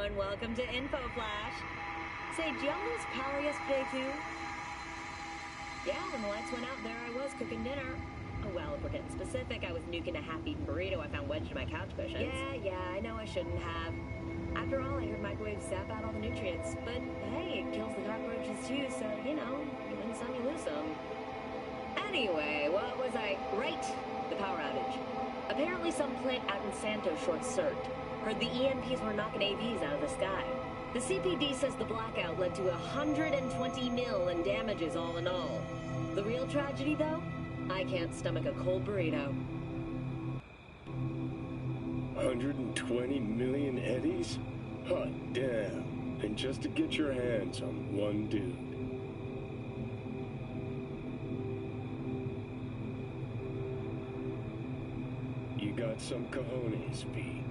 everyone. Welcome to Info Flash. Say, did y'all lose power yesterday, too? Yeah, when the lights went out, there I was cooking dinner. Oh, well, if we're getting specific, I was nuking a half-eaten burrito I found wedged in my couch cushions. Yeah, I know I shouldn't have. After all, I heard microwaves zap out all the nutrients. But, hey, it kills the cockroaches, too, so, you know, you win some, you lose some. Anyway, what was I... Right, the power outage. Apparently some plant out in Santo short-circuited. Heard the EMPs were knocking AVs out of the sky. The CPD says the blackout led to 120 mil in damages all in all. The real tragedy, though? I can't stomach a cold burrito. 120 million eddies? Hot damn. And just to get your hands on one dude. You got some cojones, Pete.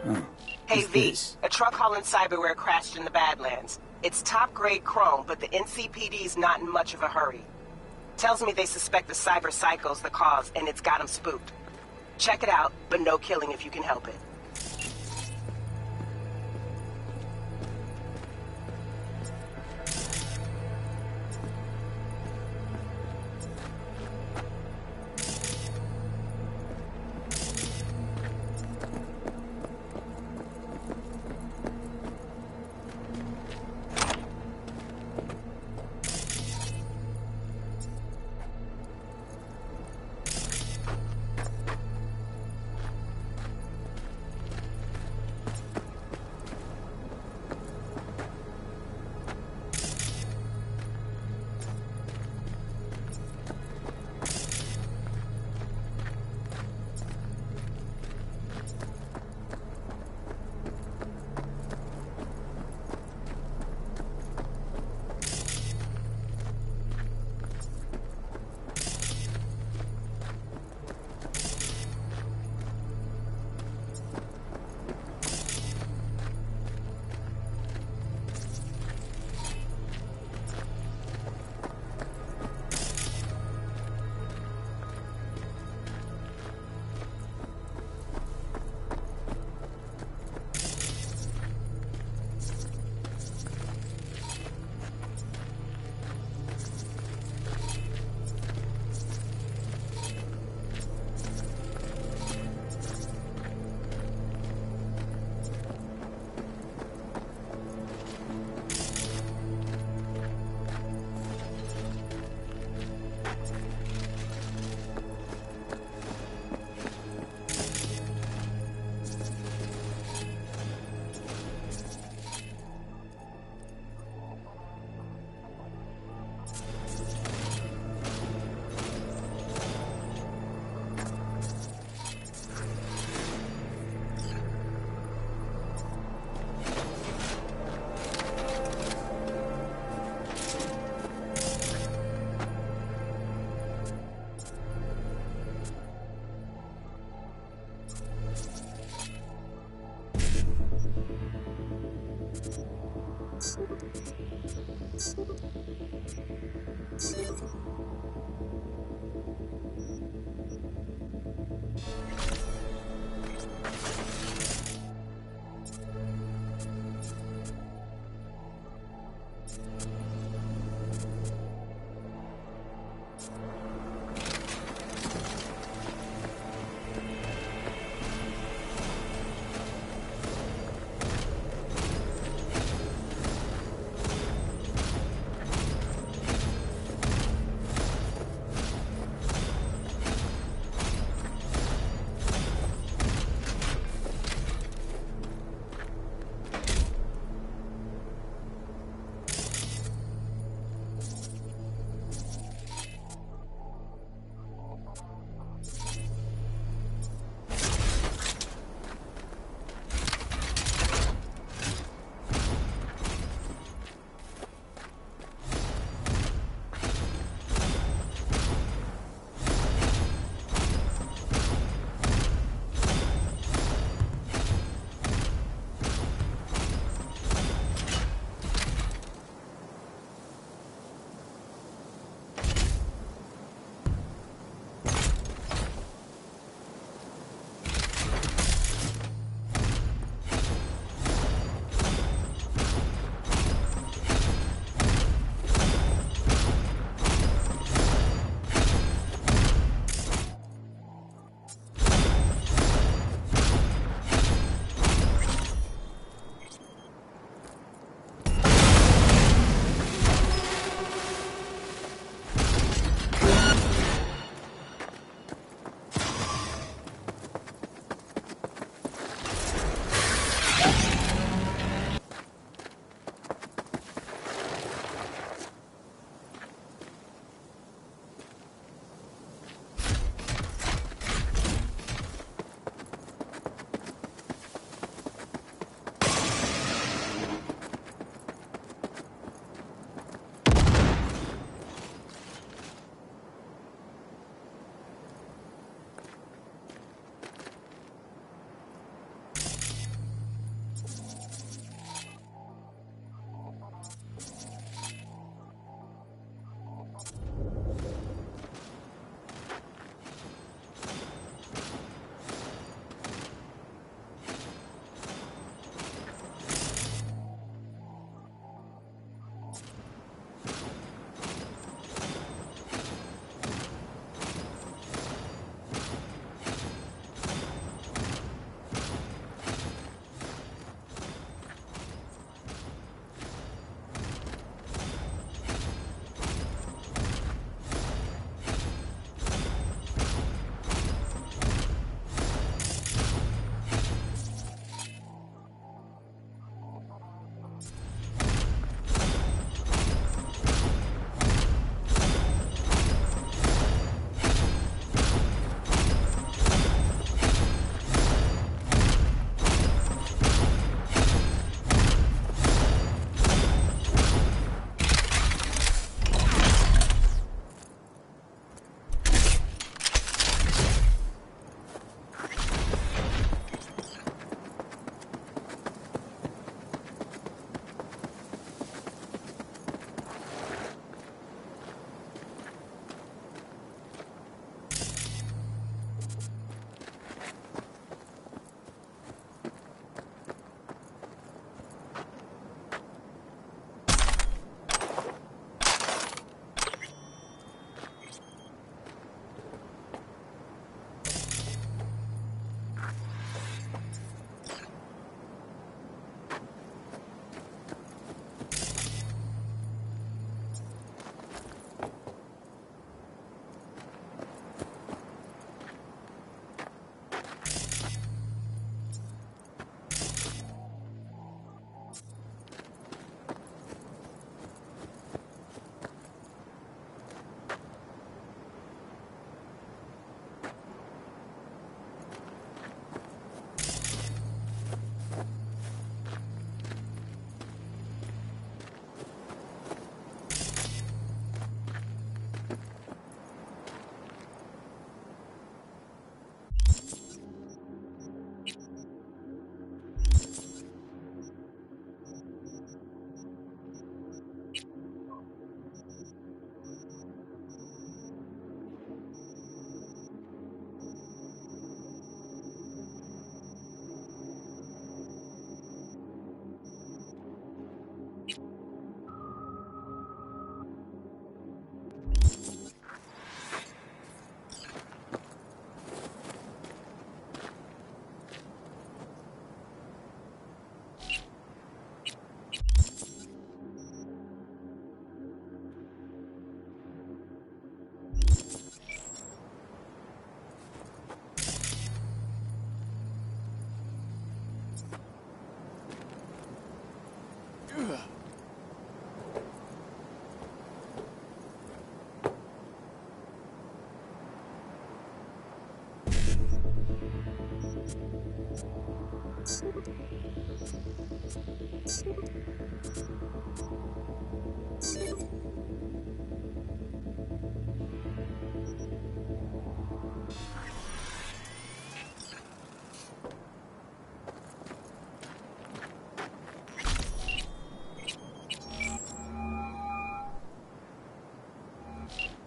Hey What's V, this? a truck hauling cyberware crashed in the Badlands. It's top-grade chrome, but the NCPD's not in much of a hurry. Tells me they suspect the cyber psycho's the cause, and it's got them spooked. Check it out, but no killing if you can help it.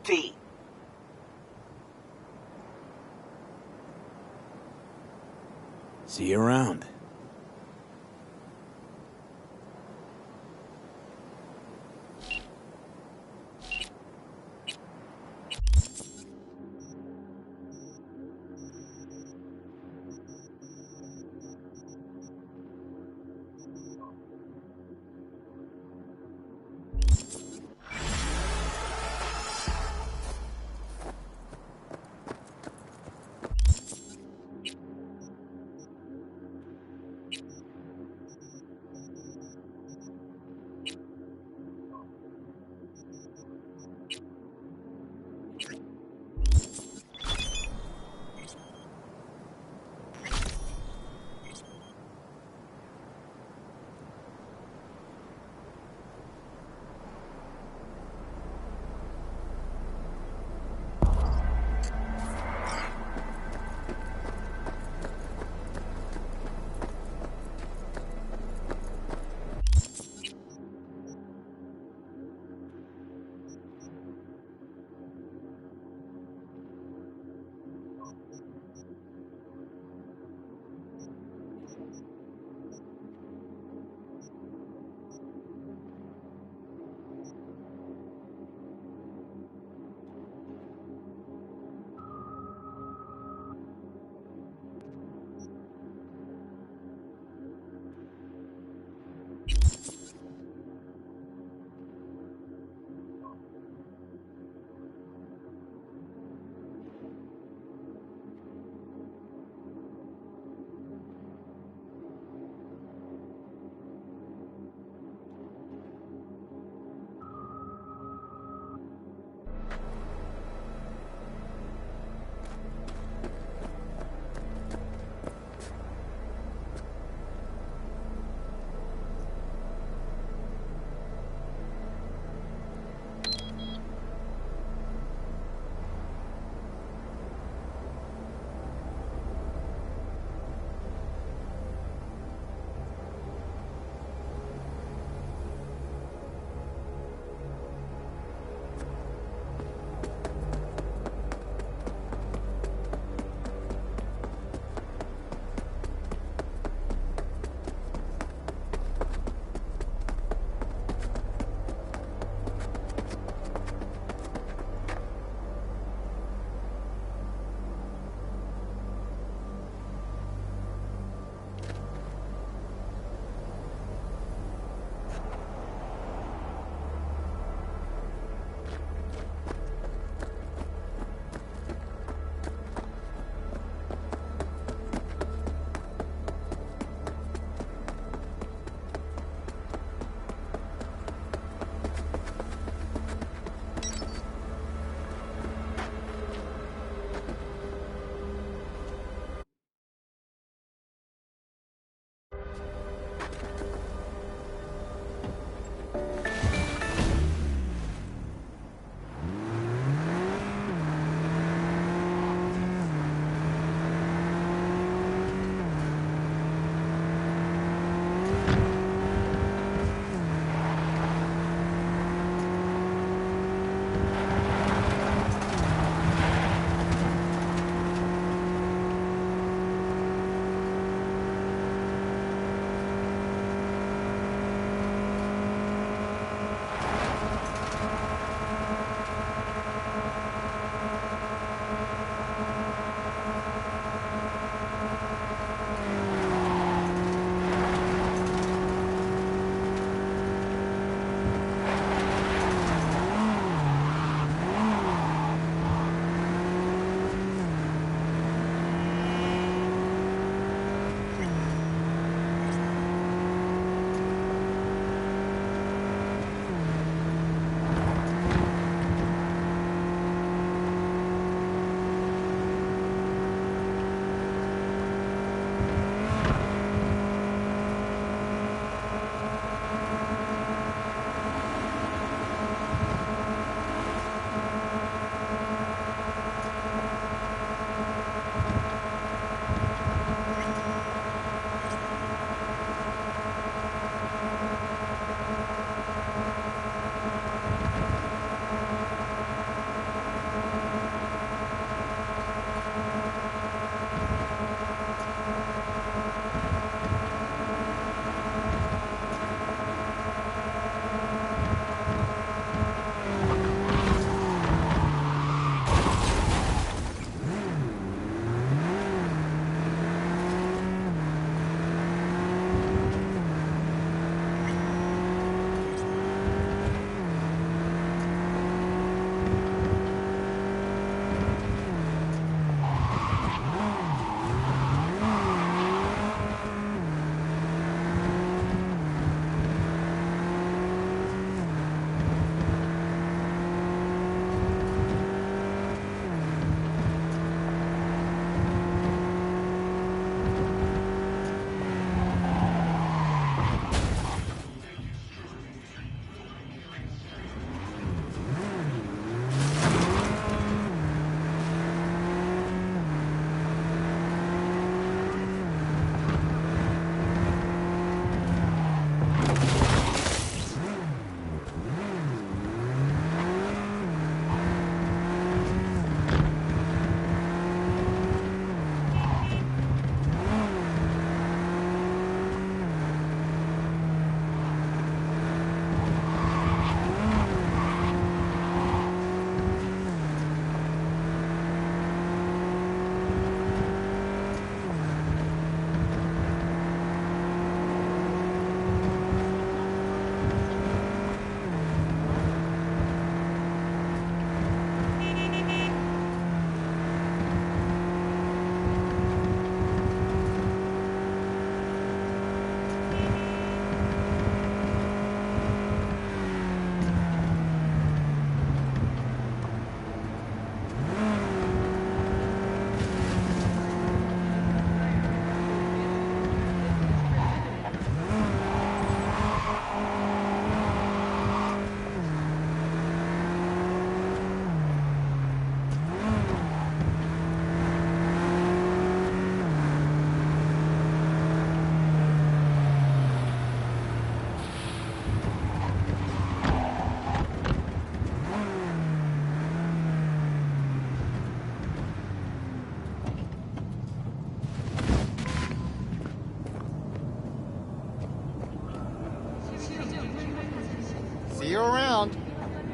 V. See you around.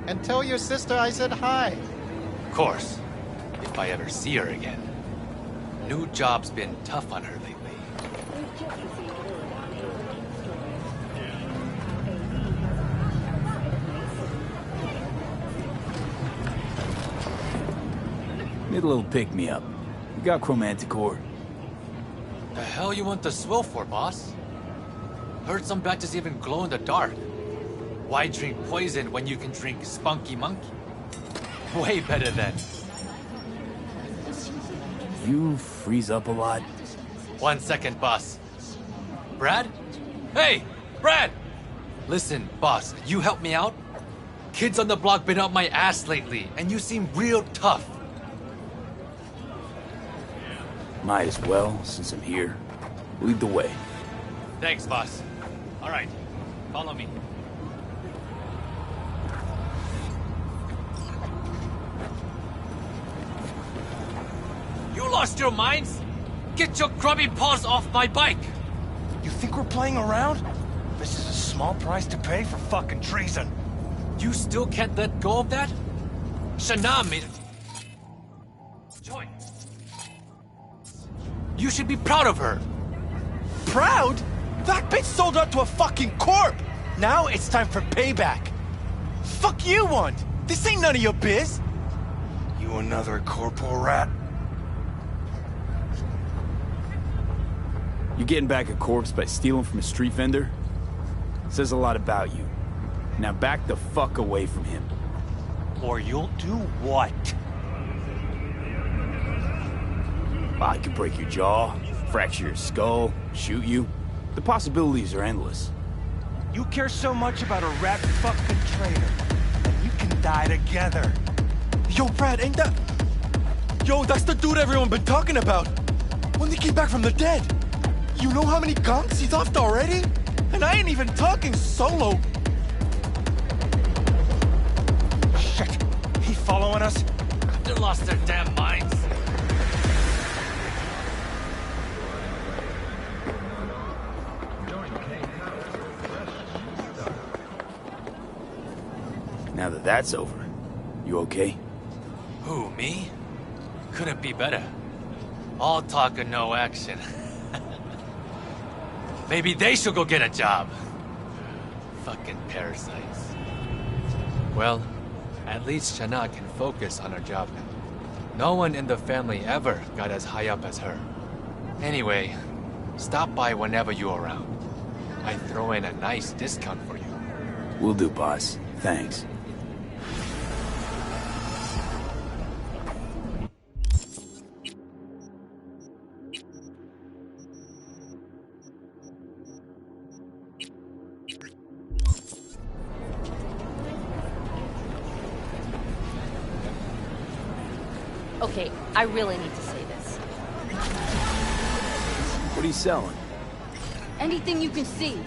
And tell your sister I said hi. Of course. If I ever see her again. New job's been tough on her lately. We've just received word on a running story. Need a little pick-me-up. You got Chromanticore? The hell you want the swill for, boss? Heard some batches even glow in the dark. Why drink poison when you can drink Spunky Monkey? Way better than... You freeze up a lot? 1 second, boss. Brad? Hey, Brad! Listen, boss, you help me out? Kids on the block been up my ass lately, and you seem real tough. Might as well, since I'm here. Lead the way. Thanks, boss. All right, follow me. You lost your minds? Get your grubby paws off my bike! You think we're playing around? This is a small price to pay for fucking treason. You still can't let go of that? Shana made it. Joy. You should be proud of her. Proud? That bitch sold out to a fucking corp! Now it's time for payback. Fuck you want? This ain't none of your biz. You another corporal rat? You getting back a corpse by stealing from a street vendor? Says a lot about you. Now back the fuck away from him. Or you'll do what? I could break your jaw, fracture your skull, shoot you. The possibilities are endless. You care so much about a rat fucking traitor, and you can die together. Yo, Brad, ain't that... Yo, that's the dude everyone been talking about. When he came back from the dead. You know how many guns he's offed already? And I ain't even talking solo. Shit, he following us? They lost their damn minds. Now that that's over, you okay? Who, me? Couldn't be better. All talk and no action. Maybe they should go get a job. Fucking parasites. Well, at least Shana can focus on her job now. No one in the family ever got as high up as her. Anyway, stop by whenever you're around. I throw in a nice discount for you. Will do, boss. Thanks. Okay, I really need to say this. What are you selling? Anything you can see.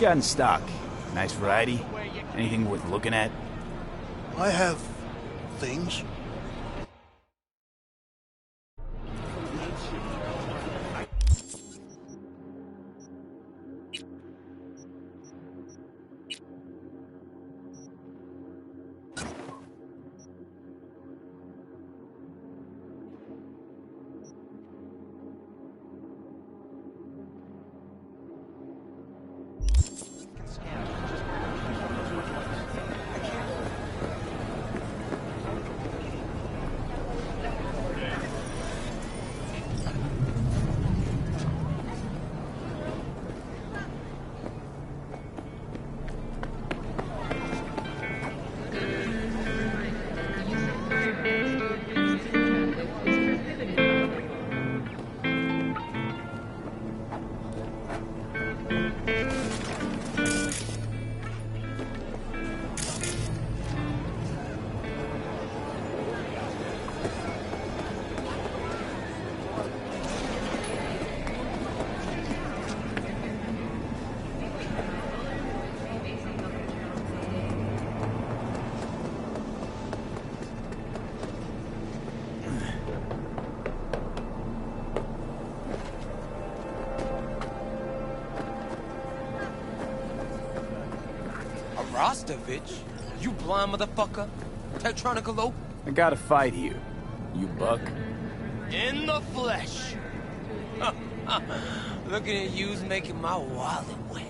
got in stock? Nice variety? Anything worth looking at? I have things. Rostovich? You blind motherfucker? Tetronicalope? I got a fight here. You buck? In the flesh. Looking at you's making my wallet wet.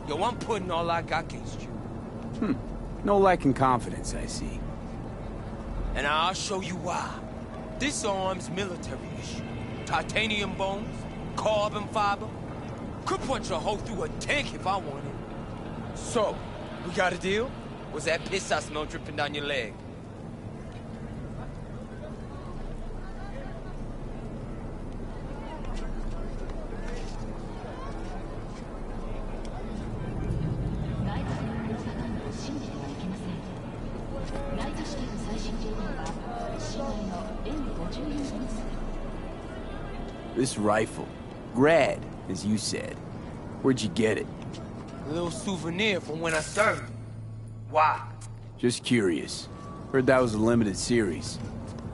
Yo, I'm putting all I got against you. No lack in confidence, I see. And I'll show you why. This arm's military issue. Titanium bones, carbon fiber. Could punch a hole through a tank if I wanted. So, we got a deal? Was that piss I smell dripping down your leg? This rifle. Grad, as you said. Where'd you get it? A little souvenir from when I served. Why? Just curious. Heard that was a limited series.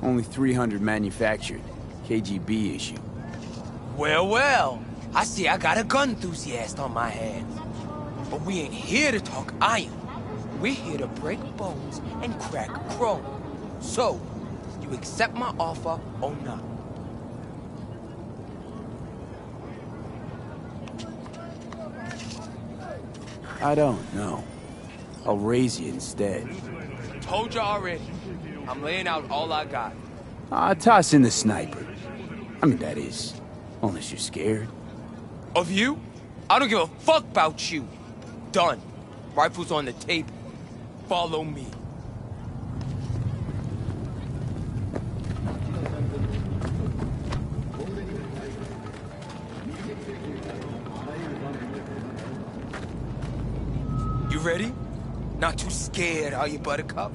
Only 300 manufactured. KGB issue. Well, well. I see I got a gun enthusiast on my hands. But we ain't here to talk iron. We're here to break bones and crack chrome. So, you accept my offer or not? I don't know. I'll raise you instead. Told you already. I'm laying out all I got. Toss in the sniper. I mean, that is, unless you're scared. Of you? I don't give a fuck about you. Done. Rifle's on the table. Follow me. You ready? Not too scared, are you, Buttercup?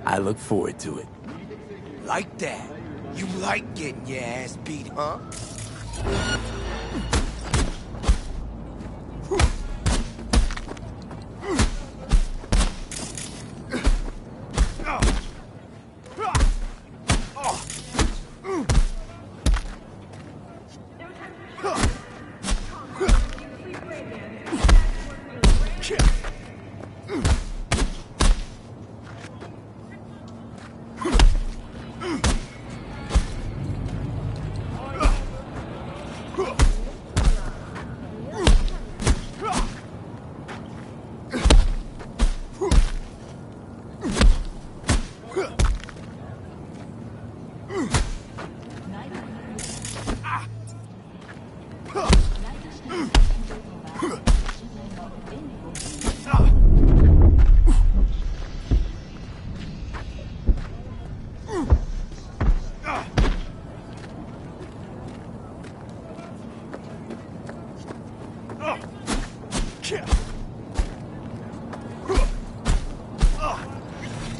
I look forward to it. Like that. You like getting your ass beat, huh?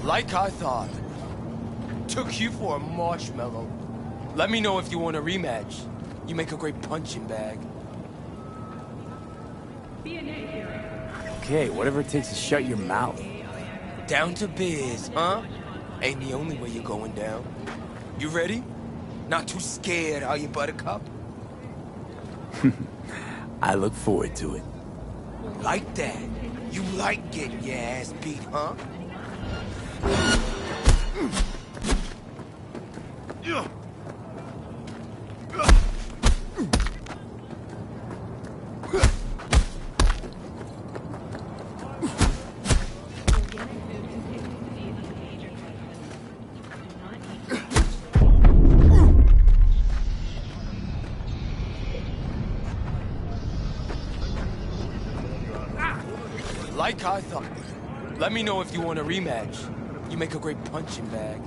Like I thought. Took you for a marshmallow. Let me know if you want a rematch. You make a great punching bag. Okay, whatever it takes to shut your mouth. Down to biz, huh? Ain't the only way you're going down. You ready? Not too scared, are you, Buttercup? I look forward to it. Like that. You like getting your ass beat, huh? Like I thought. Let me know if you want a rematch. You make a great punching bag.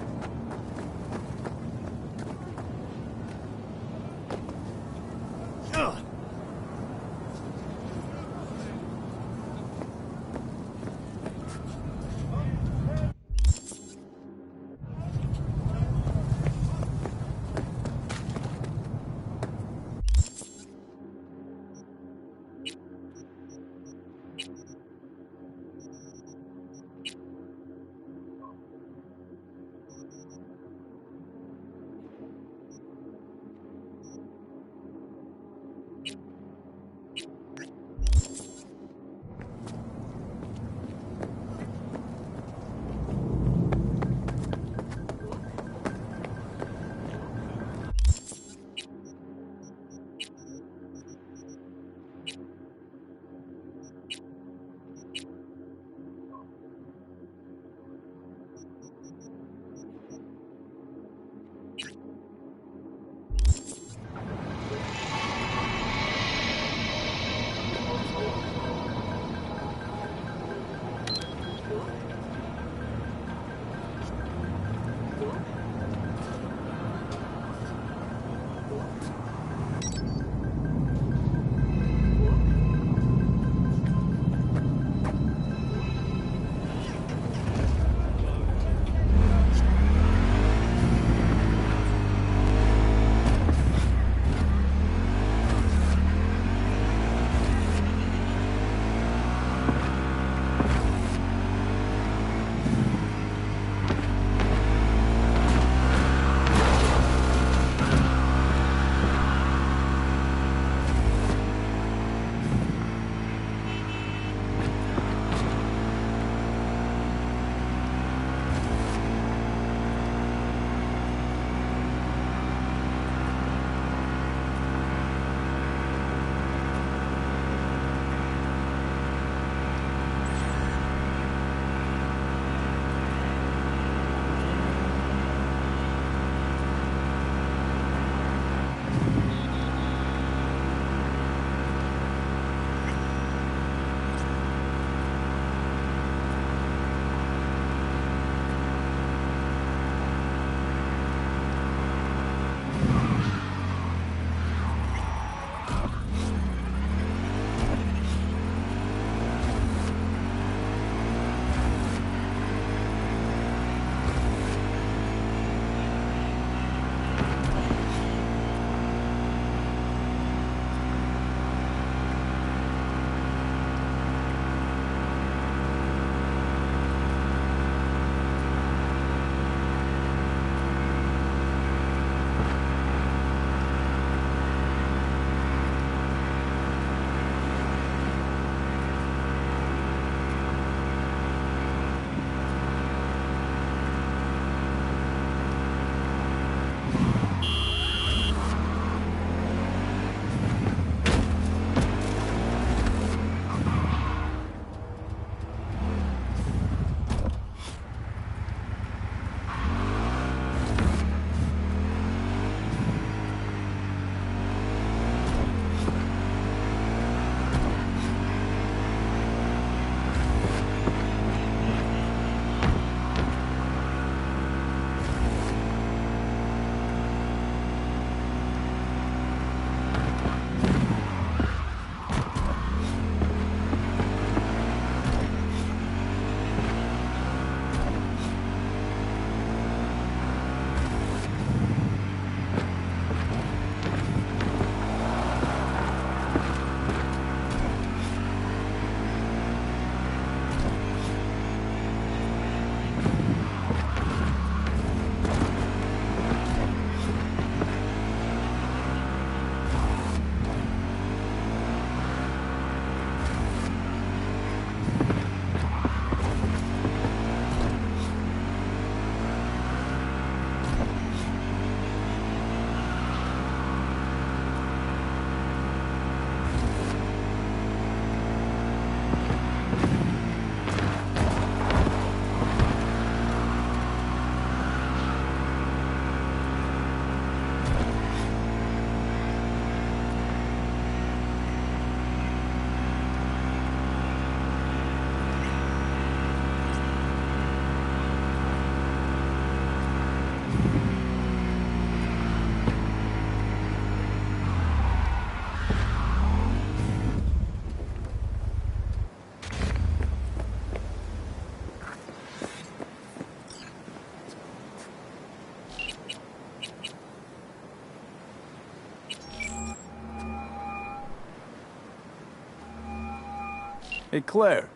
Hey, Claire.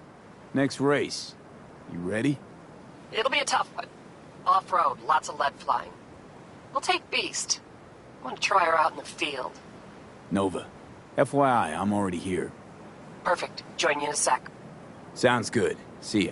Next race. You ready? It'll be a tough one. Off-road, lots of lead flying. We'll take Beast. I want to try her out in the field. Nova. FYI, I'm already here. Perfect. Join you in a sec. Sounds good. See ya.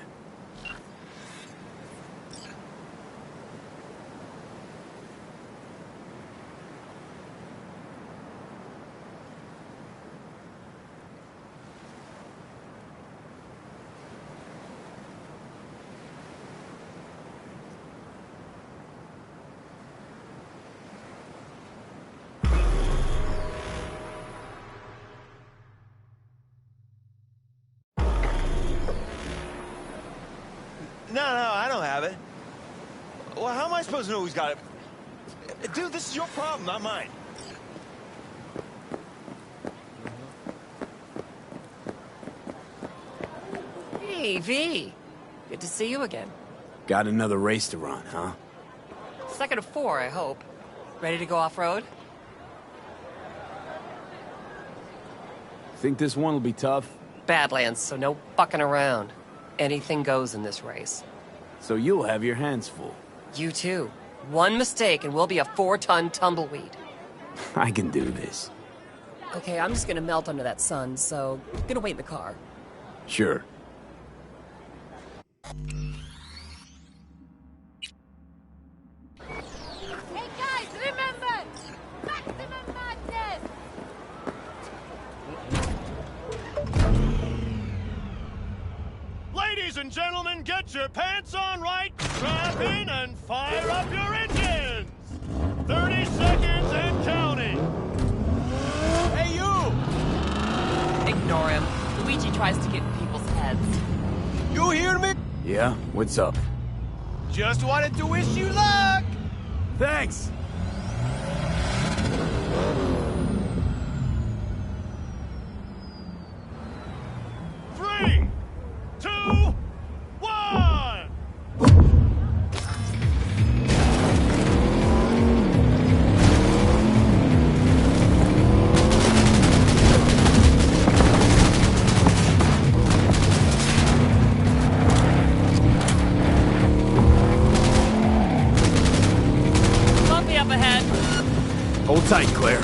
No, I don't have it. Well, how am I supposed to know who's got it? Dude, this is your problem, not mine. Hey, V. Good to see you again. Got another race to run, huh? Second of 4, I hope. Ready to go off-road? Think this one will be tough? Badlands, so no fucking around. Anything goes in this race. So you'll have your hands full. You too. One mistake and we'll be a 4-ton tumbleweed. I can do this. Okay, I'm just gonna melt under that sun, so gonna wait in the car. Sure. Hey guys, remember! Maximum madness! Ladies and gentlemen, get your pants on right, strap in, and fire up your engines! 30 seconds and counting! Hey, you! Ignore him. Luigi tries to get in people's heads. You hear me? Yeah? What's up? Just wanted to wish you luck! Thanks! Three, two, one! Bumpy up ahead. Hold tight, Claire.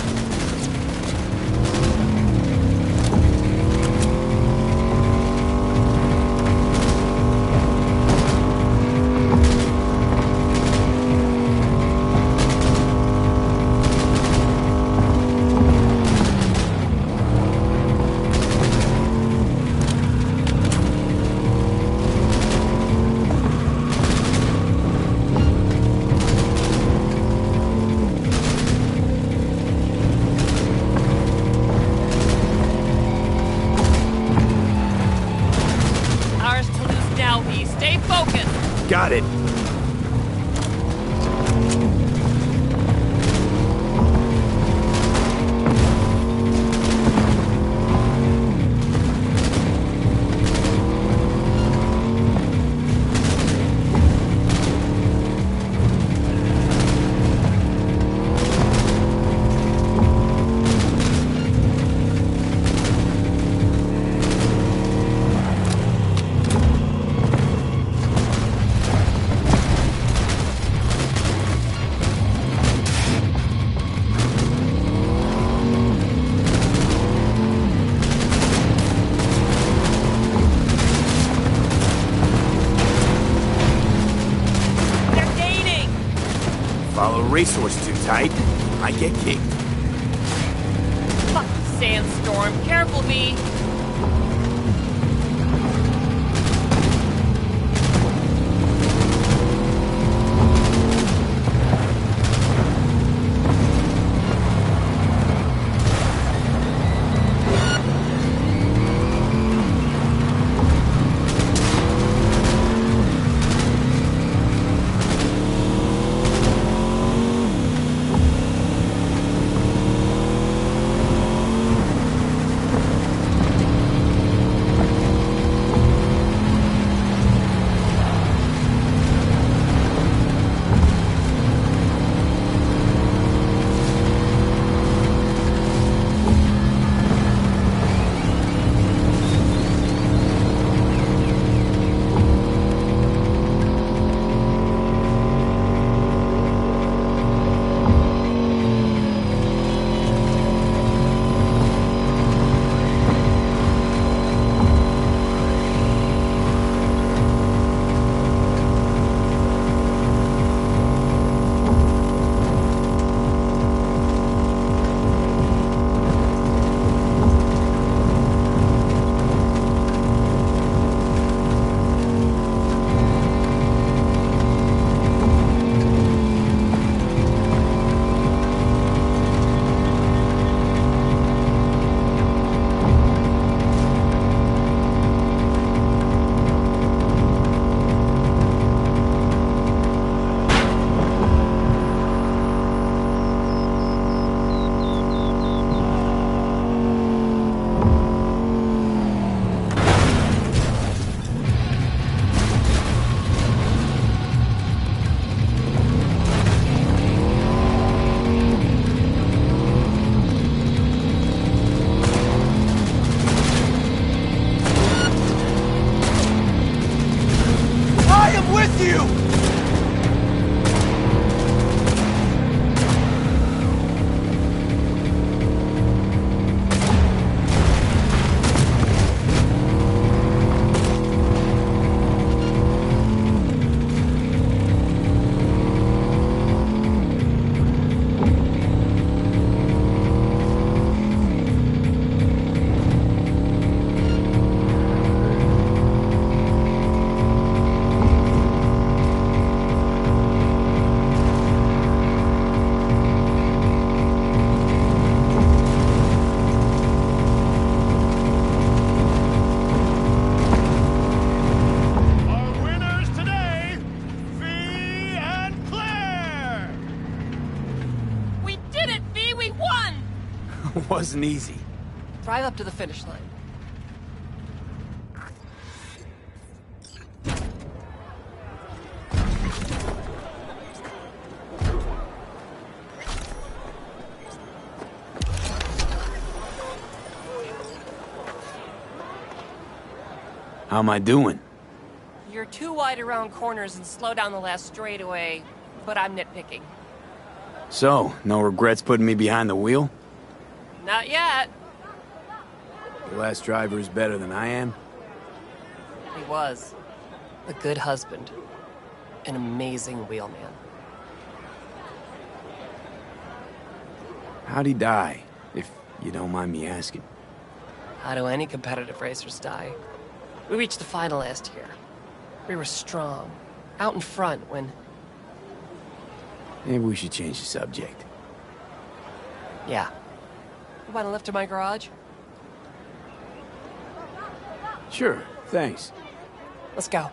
Ours to lose now, V. Stay focused. Got it. They're gaining. Follow a racehorse too tight, I get kicked. Fuck sandstorm. Careful, V. wasn't easy. Drive up to the finish line. How am I doing? You're too wide around corners and slow down the last straightaway, but I'm nitpicking. So, no regrets putting me behind the wheel? Not yet. The last driver is better than I am? He was. A good husband. An amazing wheelman. How'd he die, if you don't mind me asking? How do any competitive racers die? We reached the final last year. We were strong, out in front when... Maybe we should change the subject. Yeah. You want a lift to my garage? Sure, thanks. Let's go.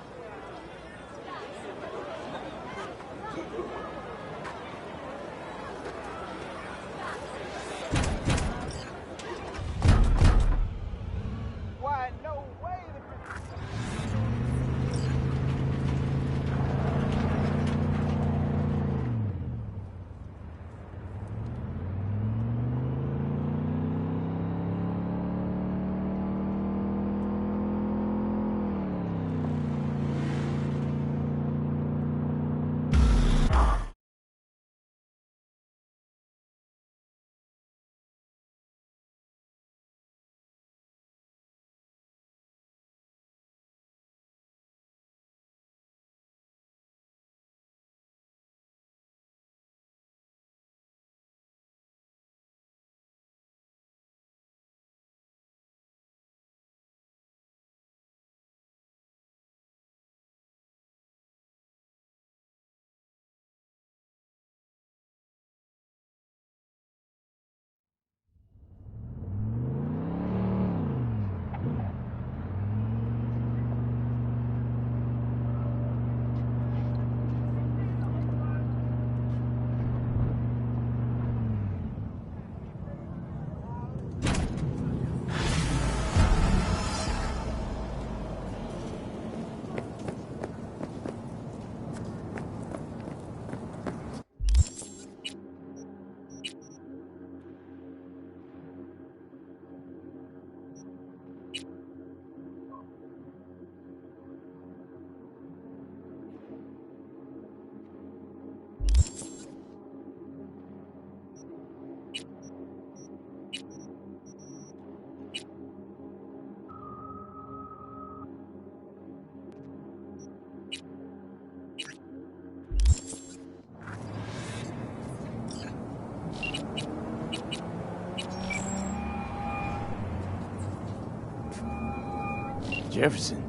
Jefferson,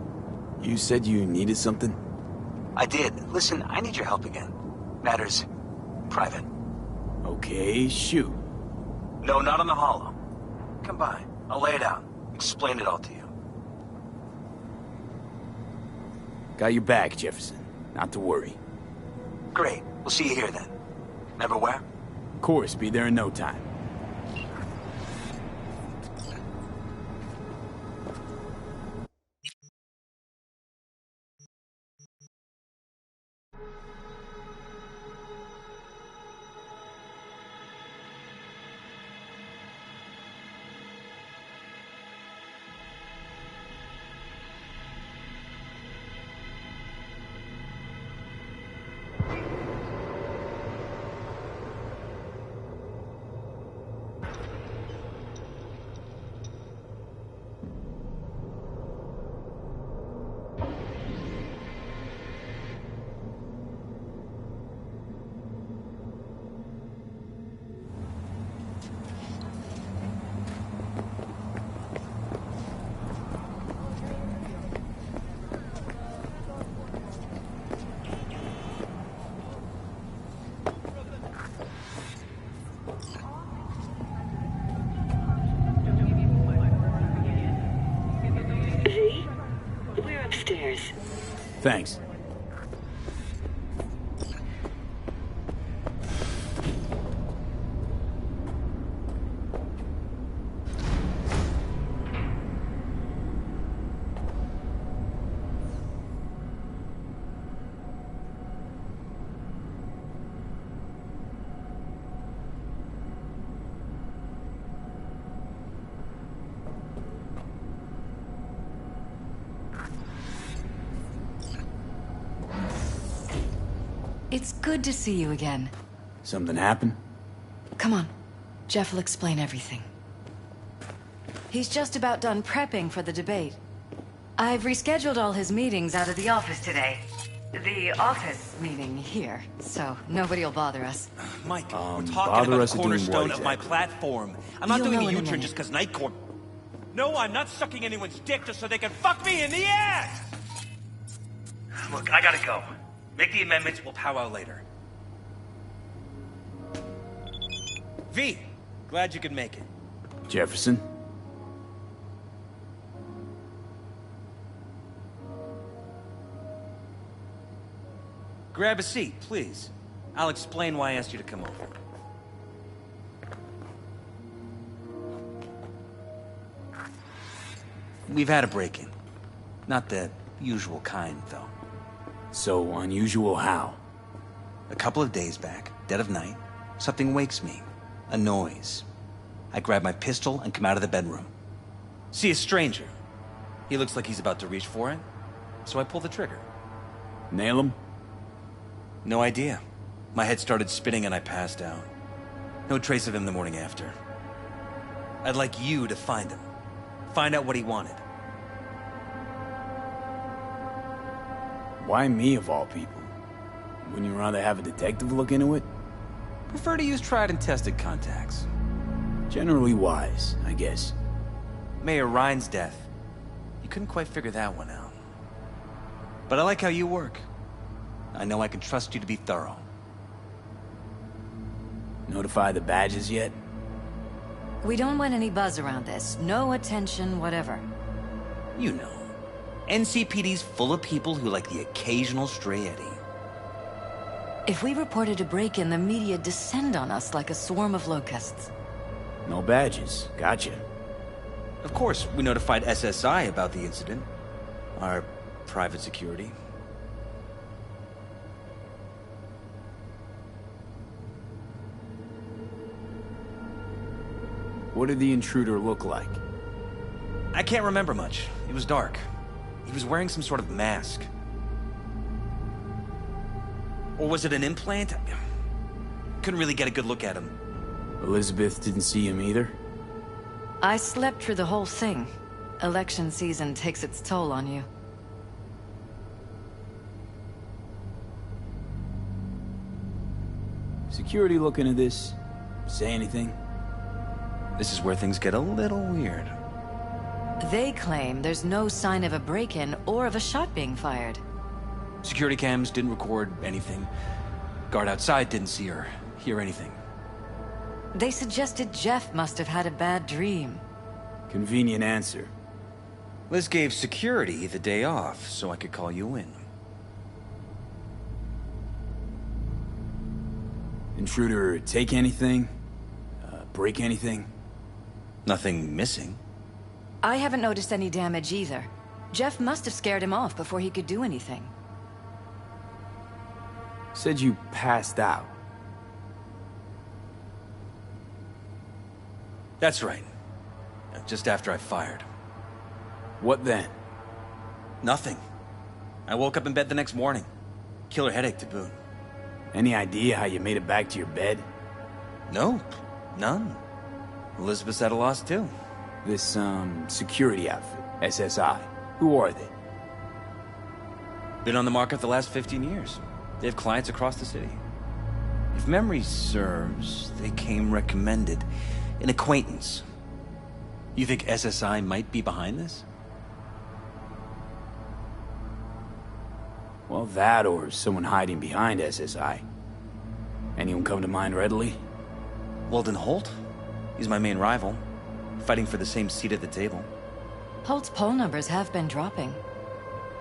you said you needed something? I did. Listen, I need your help again. Matters private. Okay, shoot. No, not on the holo. Come by. I'll lay it out. Explain it all to you. Got your back, Jefferson. Not to worry. Great. We'll see you here then. Remember where? Of course, be there in no time. Thanks. It's good to see you again. Something happened? Come on. Jeff will explain everything. He's just about done prepping for the debate. I've rescheduled all his meetings out of the office today. The office meeting here, so nobody will bother us. Mike, we're talking about the cornerstone of my platform. I'm not doing a U-turn just because Night Court... No, I'm not sucking anyone's dick just so they can fuck me in the ass! Look, I gotta go. Make the amendments, we'll powwow later. V, glad you could make it. Jefferson? Grab a seat, please. I'll explain why I asked you to come over. We've had a break-in. Not the usual kind, though. So unusual how? A couple of days back, dead of night, something wakes me. A noise. I grab my pistol and come out of the bedroom. See a stranger. He looks like he's about to reach for it, so I pull the trigger. Nail him? No idea. My head started spinning and I passed out. No trace of him the morning after. I'd like you to find him. Find out what he wanted. Why me of all people? Wouldn't you rather have a detective look into it? Prefer to use tried and tested contacts. Generally wise, I guess. Mayor Ryan's death. You couldn't quite figure that one out. But I like how you work. I know I can trust you to be thorough. Notify the badges yet? We don't want any buzz around this. No attention, whatever. You know. NCPD's full of people who like the occasional stray Eddie. If we reported a break-in, the media descend on us like a swarm of locusts. No badges. Gotcha. Of course, we notified SSI about the incident. Our private security. What did the intruder look like? I can't remember much. It was dark. He was wearing some sort of mask. Or was it an implant? Couldn't really get a good look at him. Elizabeth didn't see him either? I slept through the whole thing. Election season takes its toll on you. Security looking at this? Say anything? This is where things get a little weird. They claim there's no sign of a break-in or of a shot being fired. Security cams didn't record anything. Guard outside didn't see or hear anything. They suggested Jeff must have had a bad dream. Convenient answer. Liz gave security the day off so I could call you in. Intruder take anything? Break anything? Nothing missing. I haven't noticed any damage either. Jeff must have scared him off before he could do anything. Said you passed out. That's right. Just after I fired. What then? Nothing. I woke up in bed the next morning. Killer headache to boot. Any idea how you made it back to your bed? Nope. None. Elizabeth's at a loss too. This, security outfit, SSI. Who are they? Been on the market the last 15 years. They have clients across the city. If memory serves, they came recommended. An acquaintance. You think SSI might be behind this? Well, that or someone hiding behind SSI. Anyone come to mind readily? Weldon Holt? He's my main rival. Fighting for the same seat at the table. Holt's poll numbers have been dropping.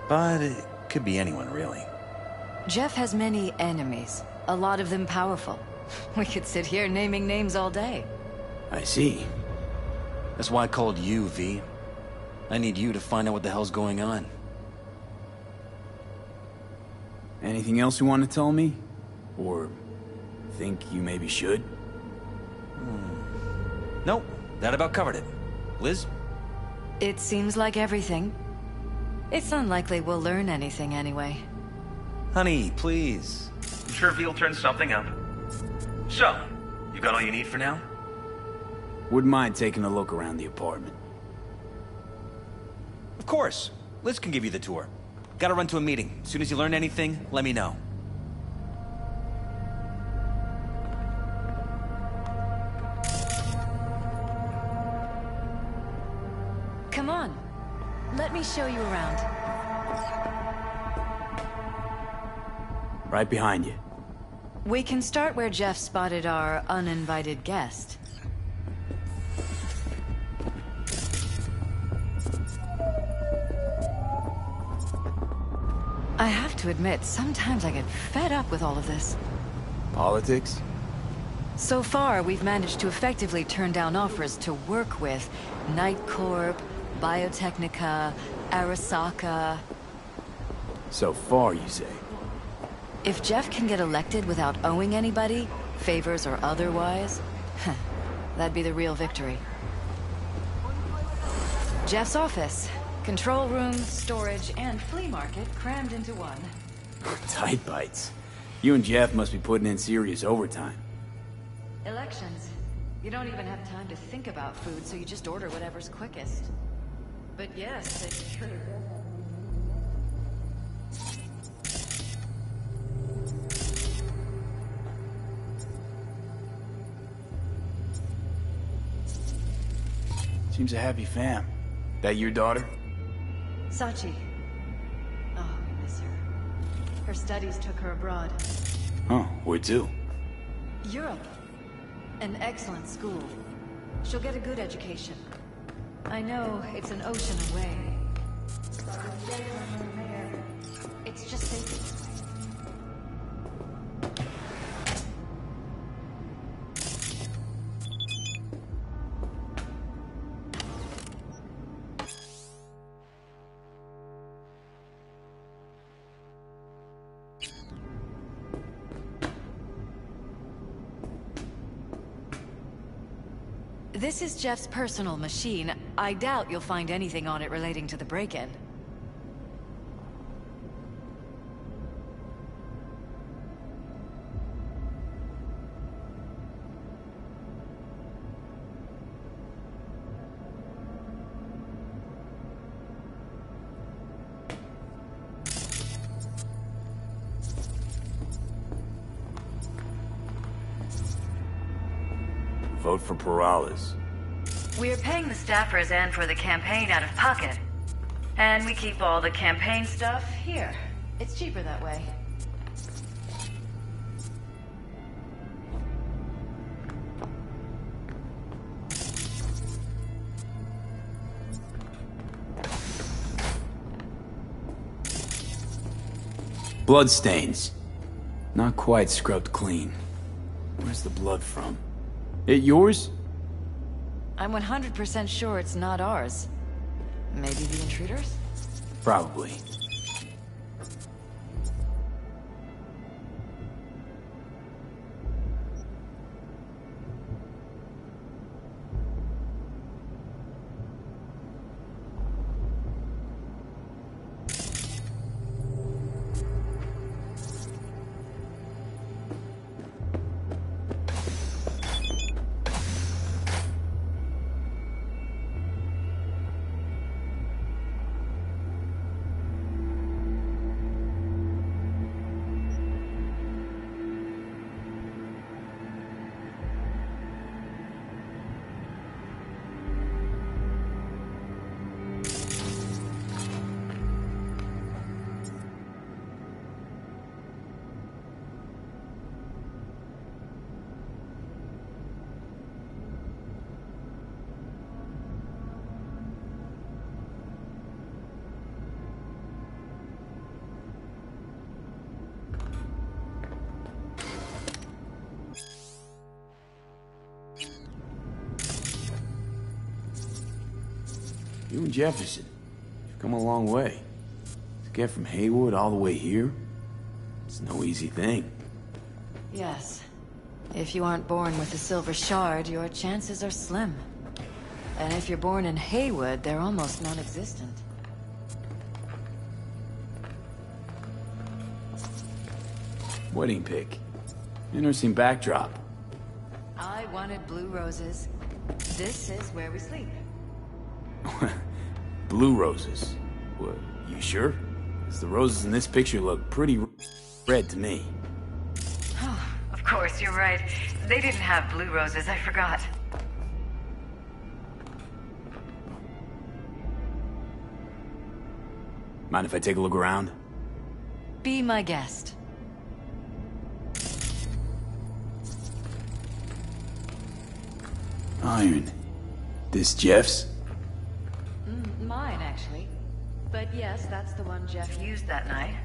But it could be anyone, really. Jeff has many enemies. A lot of them powerful. We could sit here naming names all day. I see. That's why I called you, V. I need you to find out what the hell's going on. Anything else you want to tell me? Or think you maybe should? Nope, that about covered it. Liz? It seems like everything. It's unlikely we'll learn anything anyway. Honey, please. I'm sure Veal turns something up. So, you got all you need for now? Wouldn't mind taking a look around the apartment. Of course. Liz can give you the tour. Gotta run to a meeting. As soon as you learn anything, let me know. Come on. Let me show you around. Right behind you. We can start where Jeff spotted our uninvited guest. I have to admit, sometimes I get fed up with all of this. Politics? So far, we've managed to effectively turn down offers to work with Night Corp, Biotechnica, Arasaka. So far, you say? If Jeff can get elected without owing anybody, favors or otherwise, that'd be the real victory. Jeff's office. Control room, storage, and flea market crammed into one. Tight bites. You and Jeff must be putting in serious overtime. Elections. You don't even have time to think about food, so you just order whatever's quickest. But yes, it's true. Seems a happy fam. That your daughter? Sachi. Oh, we miss her. Her studies took her abroad. Oh, where to? Europe. An excellent school. She'll get a good education. I know it's an ocean away. It's just safe. This is Jeff's personal machine. I doubt you'll find anything on it relating to the break-in. Vote for Perales. We're paying the staffers and for the campaign out of pocket. And we keep all the campaign stuff here. It's cheaper that way. Bloodstains. Not quite scrubbed clean. Where's the blood from? It yours? I'm 100% sure it's not ours. Maybe the intruders? Probably. You and Jefferson, you've come a long way. To get from Haywood all the way here, it's no easy thing. Yes. If you aren't born with the Silver Shard, your chances are slim. And if you're born in Haywood, they're almost non-existent. Wedding pic. Interesting backdrop. I wanted blue roses. This is where we sleep. Blue roses. What, you sure? 'Cause the roses in this picture look pretty red to me. Of course, you're right. They didn't have blue roses, I forgot. Mind if I take a look around? Be my guest. Iron. This Jeff's? Mine, actually. But yes, that's the one Jeff used that night.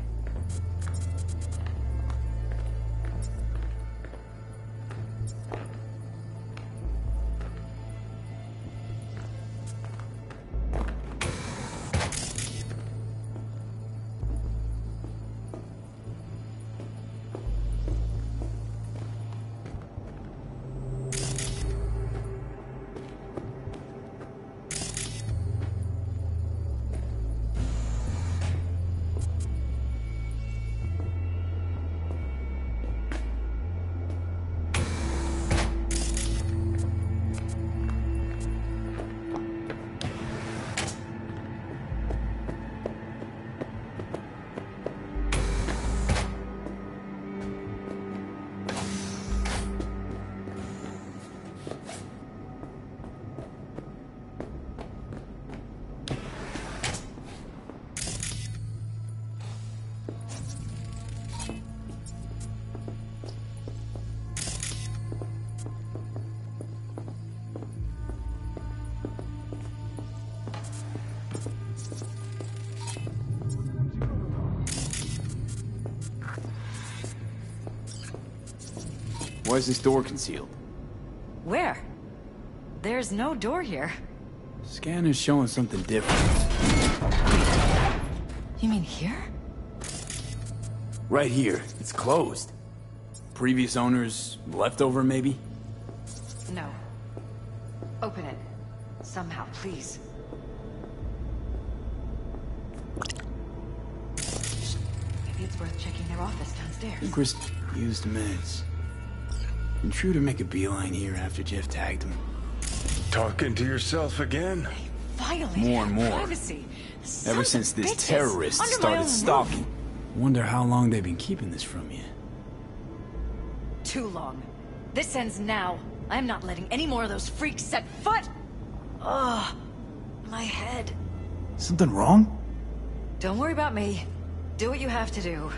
Why is this door concealed? Where? There's no door here. Scanner's showing something different. You mean here? Right here. It's closed. Previous owners, leftover maybe? No. Open it. Somehow, please. Maybe it's worth checking their office downstairs. Chris used meds. Intruder make a beeline here after Jeff tagged him. Talking to yourself again? Finally, More and more. privacy. Ever since this bitches. terrorist Under my started own stalking. roof. Wonder how long they've been keeping this from you. Too long. This ends now. I'm not letting any more of those freaks set foot. Ugh, my head. Something wrong? Don't worry about me. Do what you have to do.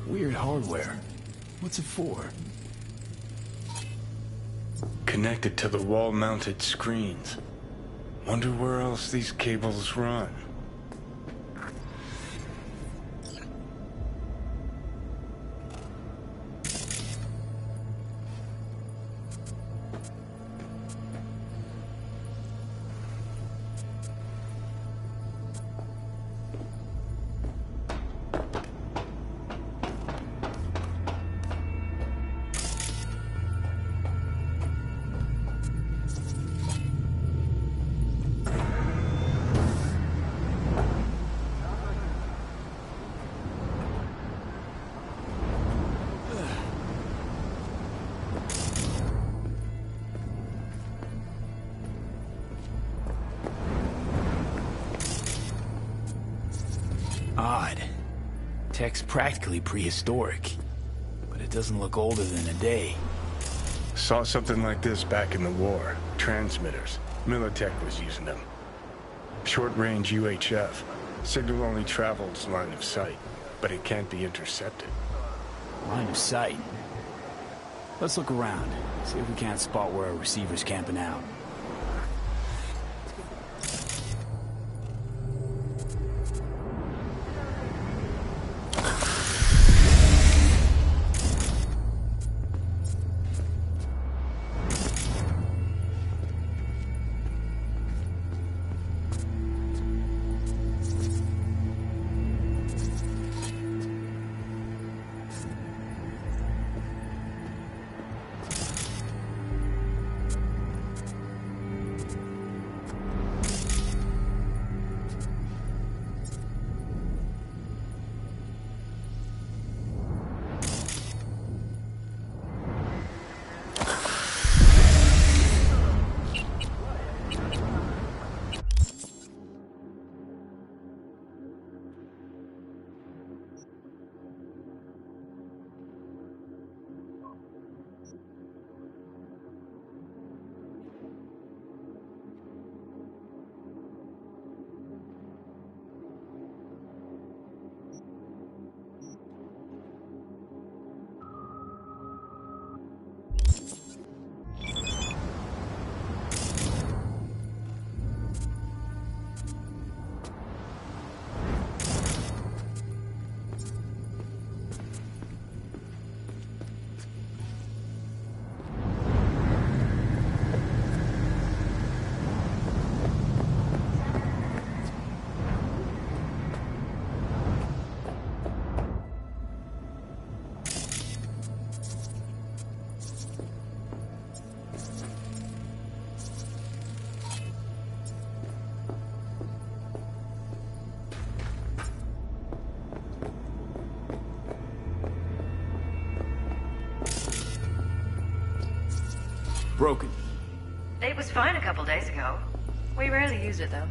Weird hardware. What's it for? Connected to the wall-mounted screens. Wonder where else these cables run. Odd. Tech's practically prehistoric, but it doesn't look older than a day. Saw something like this back in the war. Transmitters. Militech was using them. Short-range UHF. Signal only travels line of sight, but it can't be intercepted. Line of sight? Let's look around, see if we can't spot where our receiver's camping out. Broken. It was fine a couple days ago. We rarely use it, though.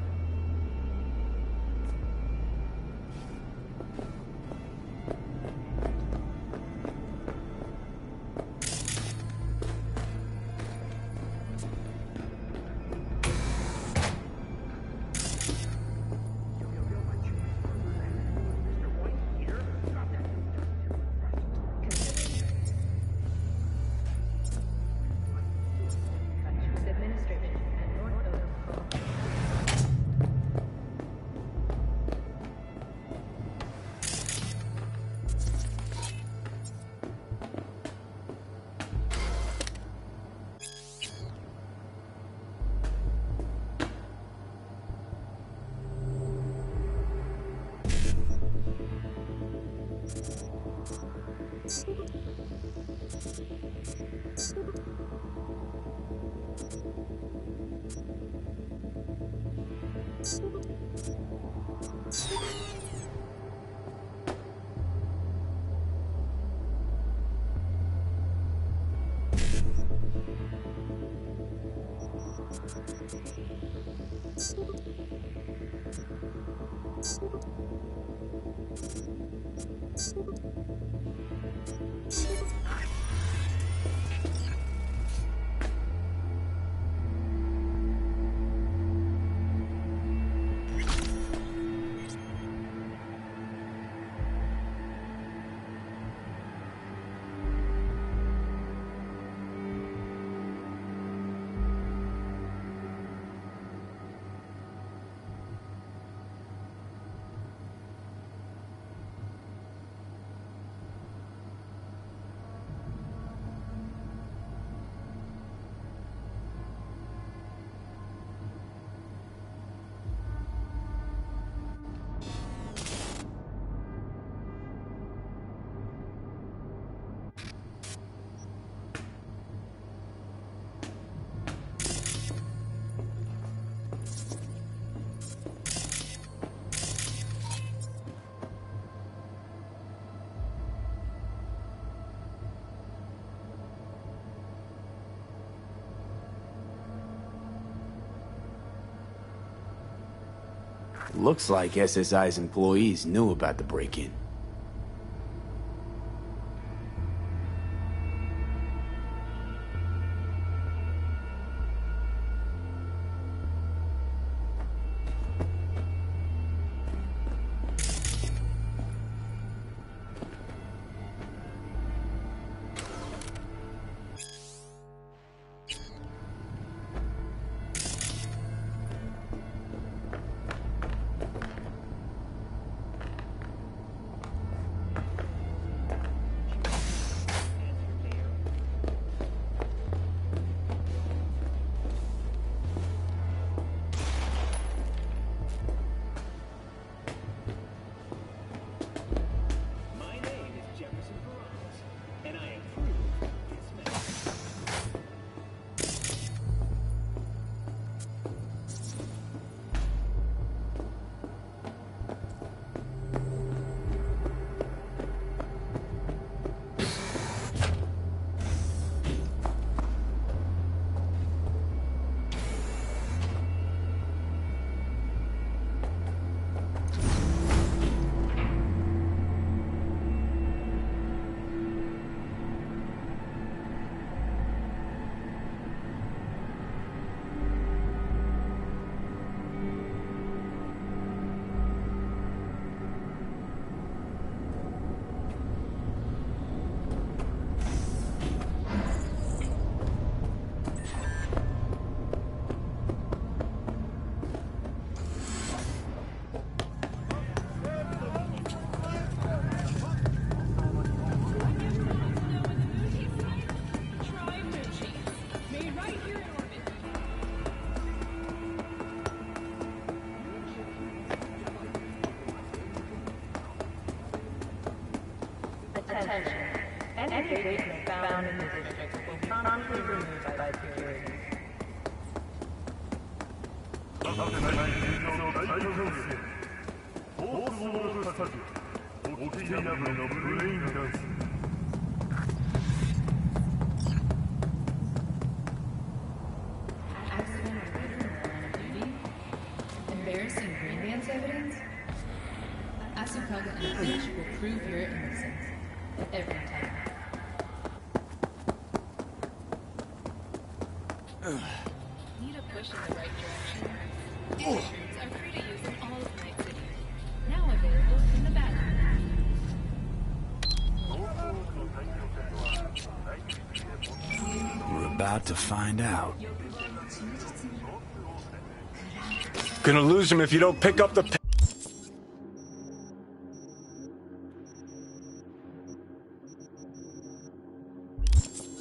Looks like SSI's employees knew about the break-in. Attention. Any vehicles found in the district will be promptly removed by security. Embarrassing green dance evidence? Cyberpunk and Bleach will prove your innocence. Every time. Need a push in the right direction? These rooms are free to use in all of Night City. Now available in the bathroom. We're about to find out. Gonna lose him if you don't pick up the...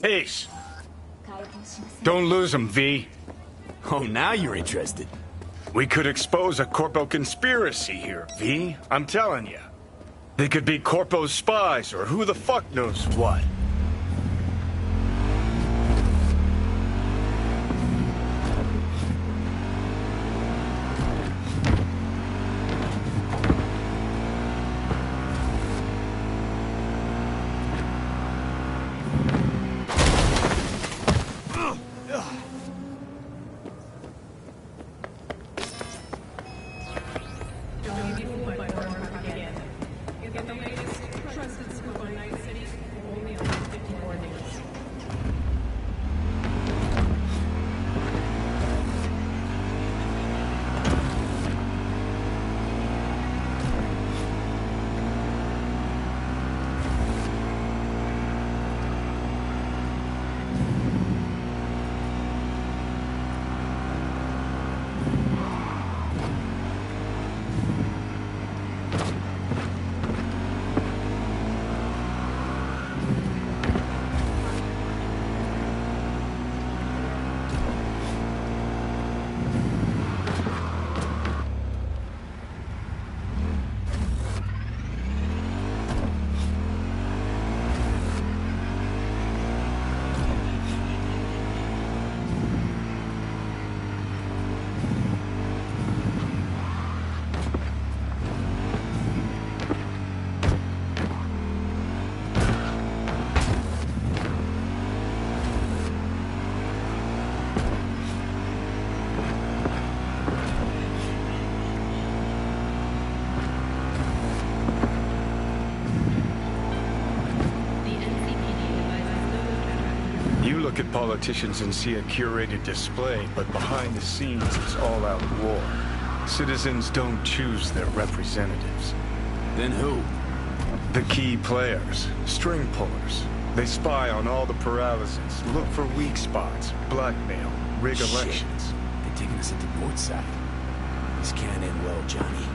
Ace! Don't lose him, V. Oh, now you're interested. We could expose a Corpo conspiracy here, V. I'm telling you. They could be Corpo's spies, or who the fuck knows what. Get the latest trusted scoop on Night City only on look at politicians and see a curated display, but behind the scenes it's all-out war. Citizens don't choose their representatives. Then who? The key players, string pullers. They spy on all the paralysis, look for weak spots, blackmail, rig elections. They're taking us into Portside. This can't end well, Johnny.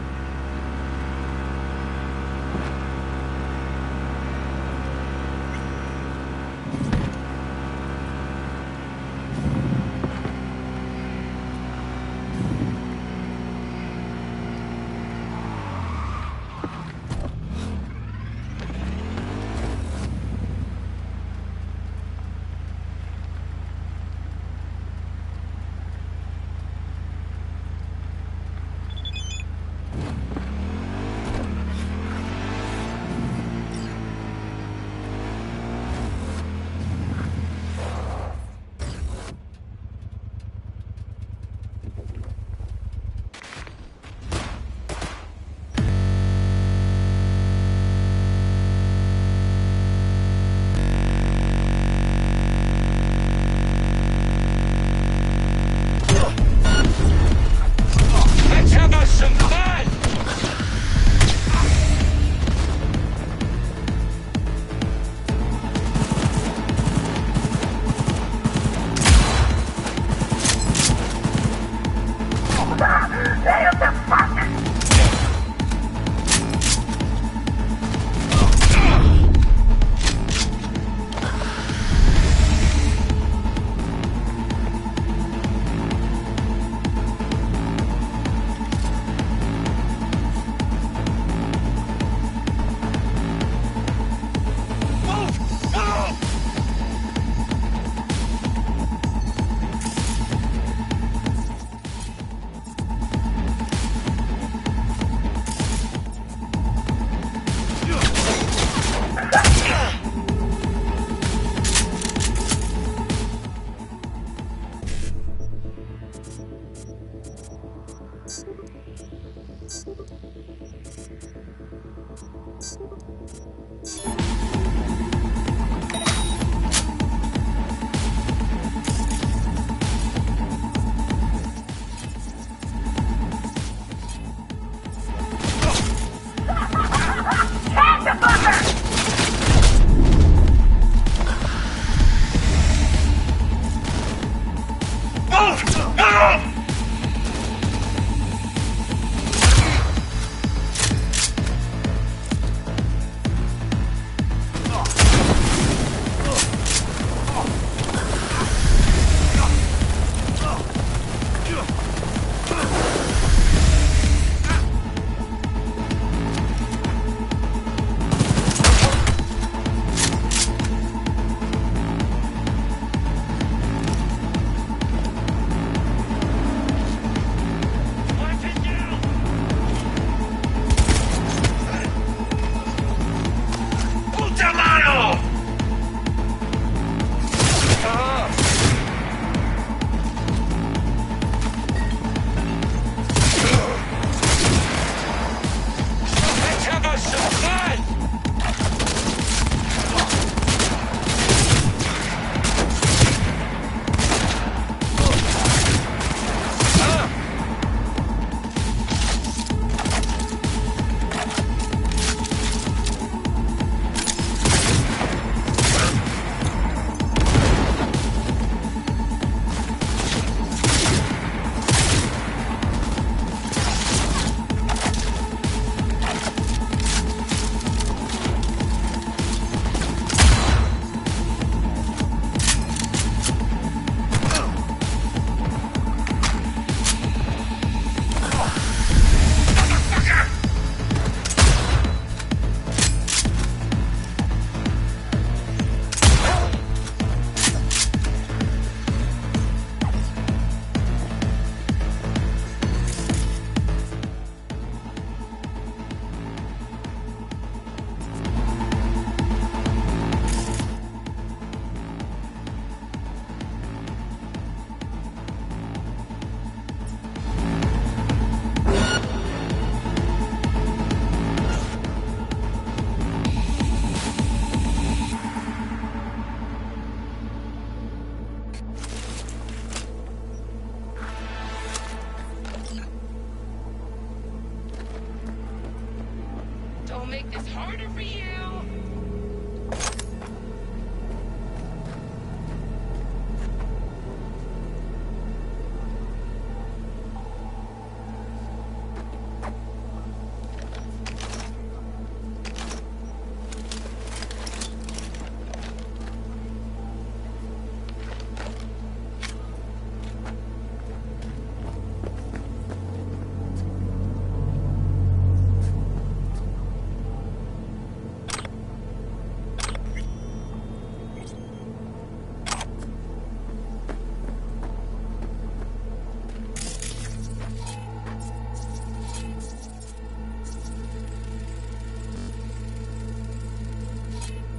Don't make this harder for you.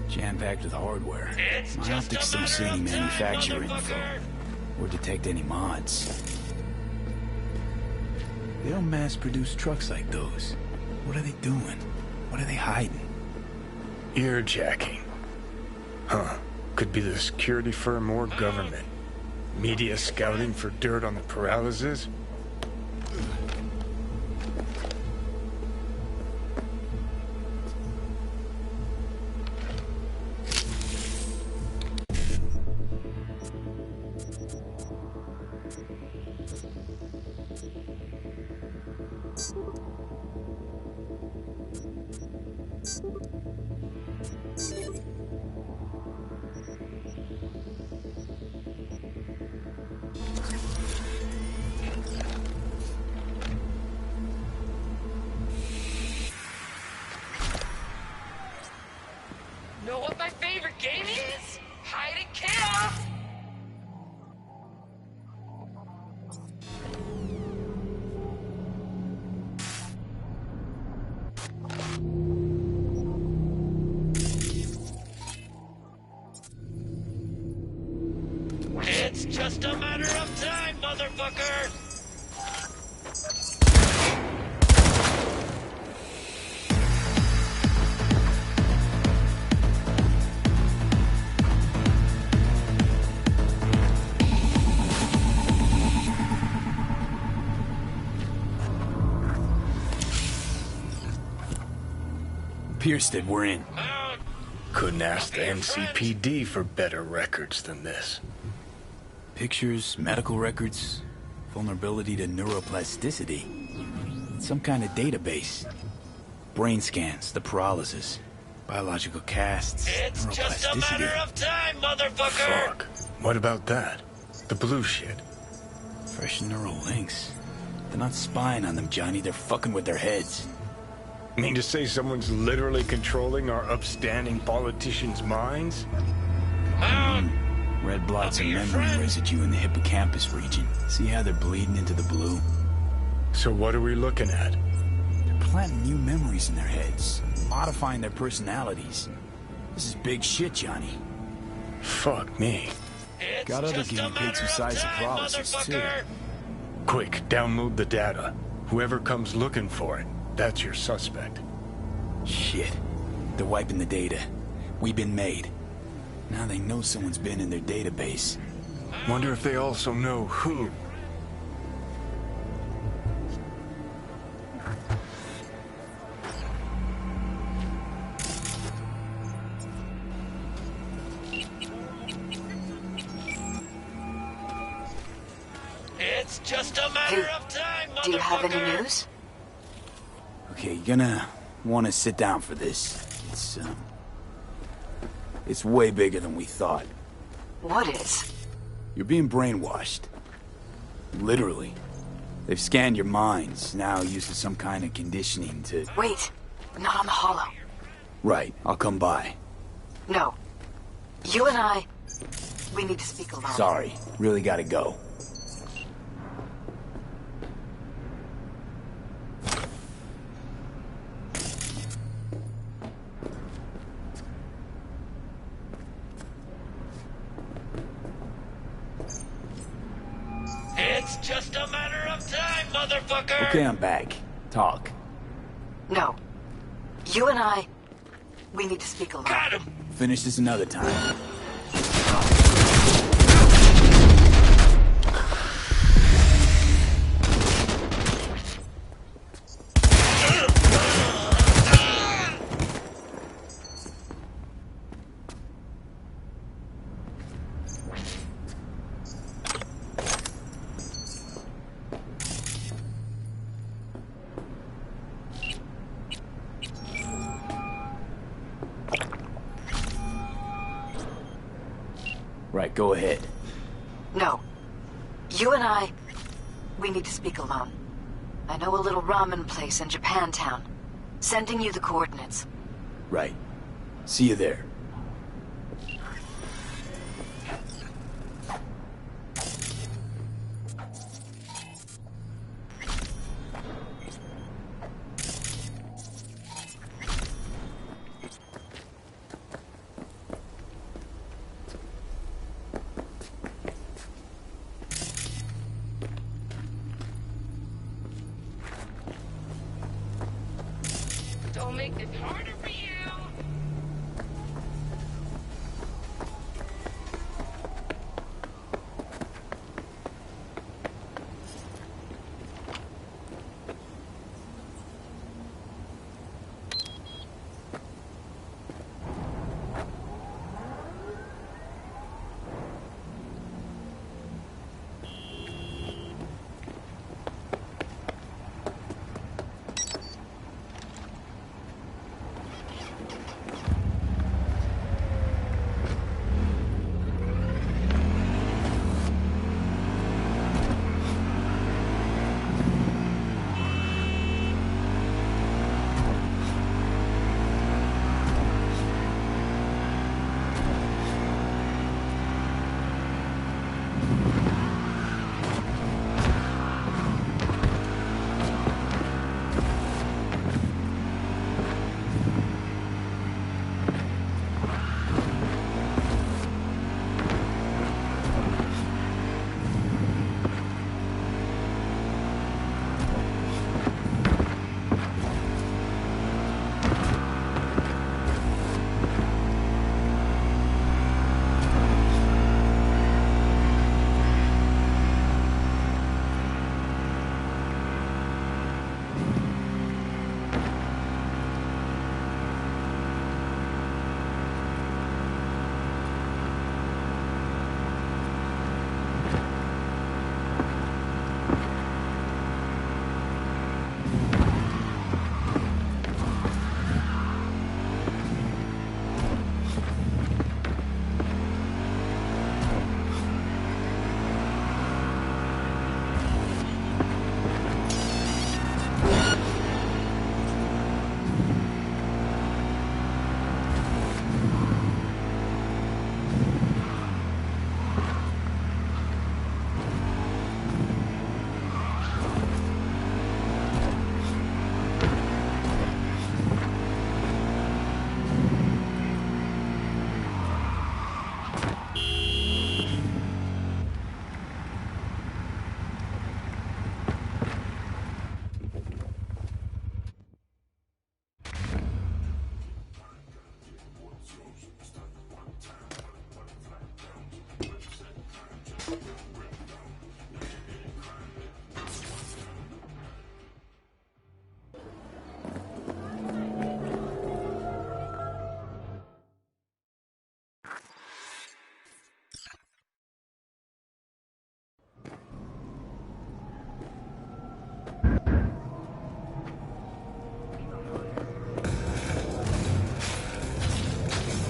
Jam-packed with hardware. My optics don't see any manufacturer info. Or detect any mods. They don't mass-produce trucks like those. What are they doing? What are they hiding? Earjacking. Huh. Could be the security firm or government. Media scouting for dirt on the paralysis? Know what my favorite game is? Hide and kill! It's just a matter of time, motherfucker! Piersted, we're in. Couldn't ask the NCPD for better records than this. Pictures, medical records, vulnerability to neuroplasticity. Some kind of database. Brain scans, the paralysis, biological casts, It's just a neuroplasticity. matter of time, motherfucker! Fuck. What about that? The blue shit. Fresh neural links. They're not spying on them, Johnny. They're fucking with their heads. Mean to say someone's literally controlling our upstanding politicians' minds? Red blots and memory residue in the hippocampus region. See how they're bleeding into the blue? So what are we looking at? They're planting new memories in their heads, modifying their personalities. This is big shit, Johnny. Fuck me. Got other guinea pigs who size the paralysis, too. Quick, download the data. Whoever comes looking for it, that's your suspect. Shit. They're wiping the data. We've been made. Now they know someone's been in their database. Wonder if they also know who. It's just a matter of time, motherfucker! Do you have any news? Okay, you're gonna want to sit down for this. It's way bigger than we thought. What is? You're being brainwashed. Literally. They've scanned your minds, now using some kind of conditioning to... Wait, not on the hollow. Right, I'll come by. No. You and I, we need to speak alone. Sorry, really gotta go. It's just a matter of time, motherfucker! Okay, I'm back. Talk. No. You and I, we need to speak alone. Got him! Finish this another time. Right, go ahead. No. You and I, we need to speak alone. I know a little ramen place in Japantown. Sending you the coordinates. Right. See you there. Don't make this harder for you.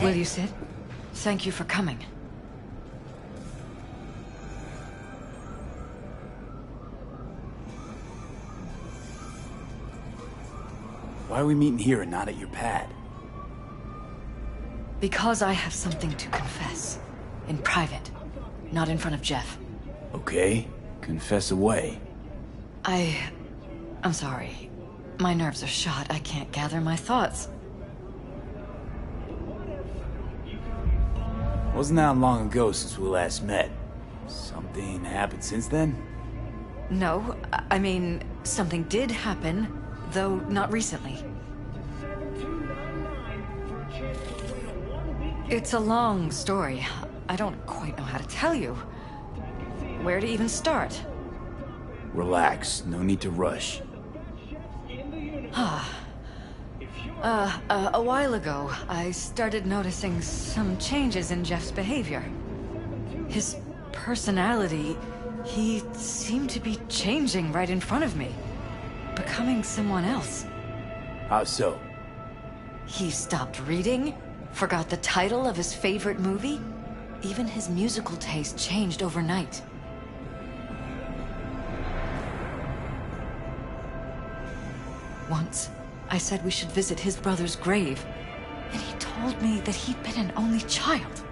Will you sit? Thank you for coming. Why are we meeting here and not at your pad? Because I have something to confess. In private. Not in front of Jeff. Okay, confess away. I'm sorry. My nerves are shot. I can't gather my thoughts. Wasn't that long ago since we last met? Something happened since then? No, I mean, something did happen, though not recently. It's a long story. I don't quite know how to tell you. Where to even start? Relax, no need to rush. A while ago, I started noticing some changes in Jeff's behavior. His personality, he seemed to be changing right in front of me. Becoming someone else. How so? He stopped reading, forgot the title of his favorite movie, Even his musical taste changed overnight. Once, I said we should visit his brother's grave, and he told me that he'd been an only child.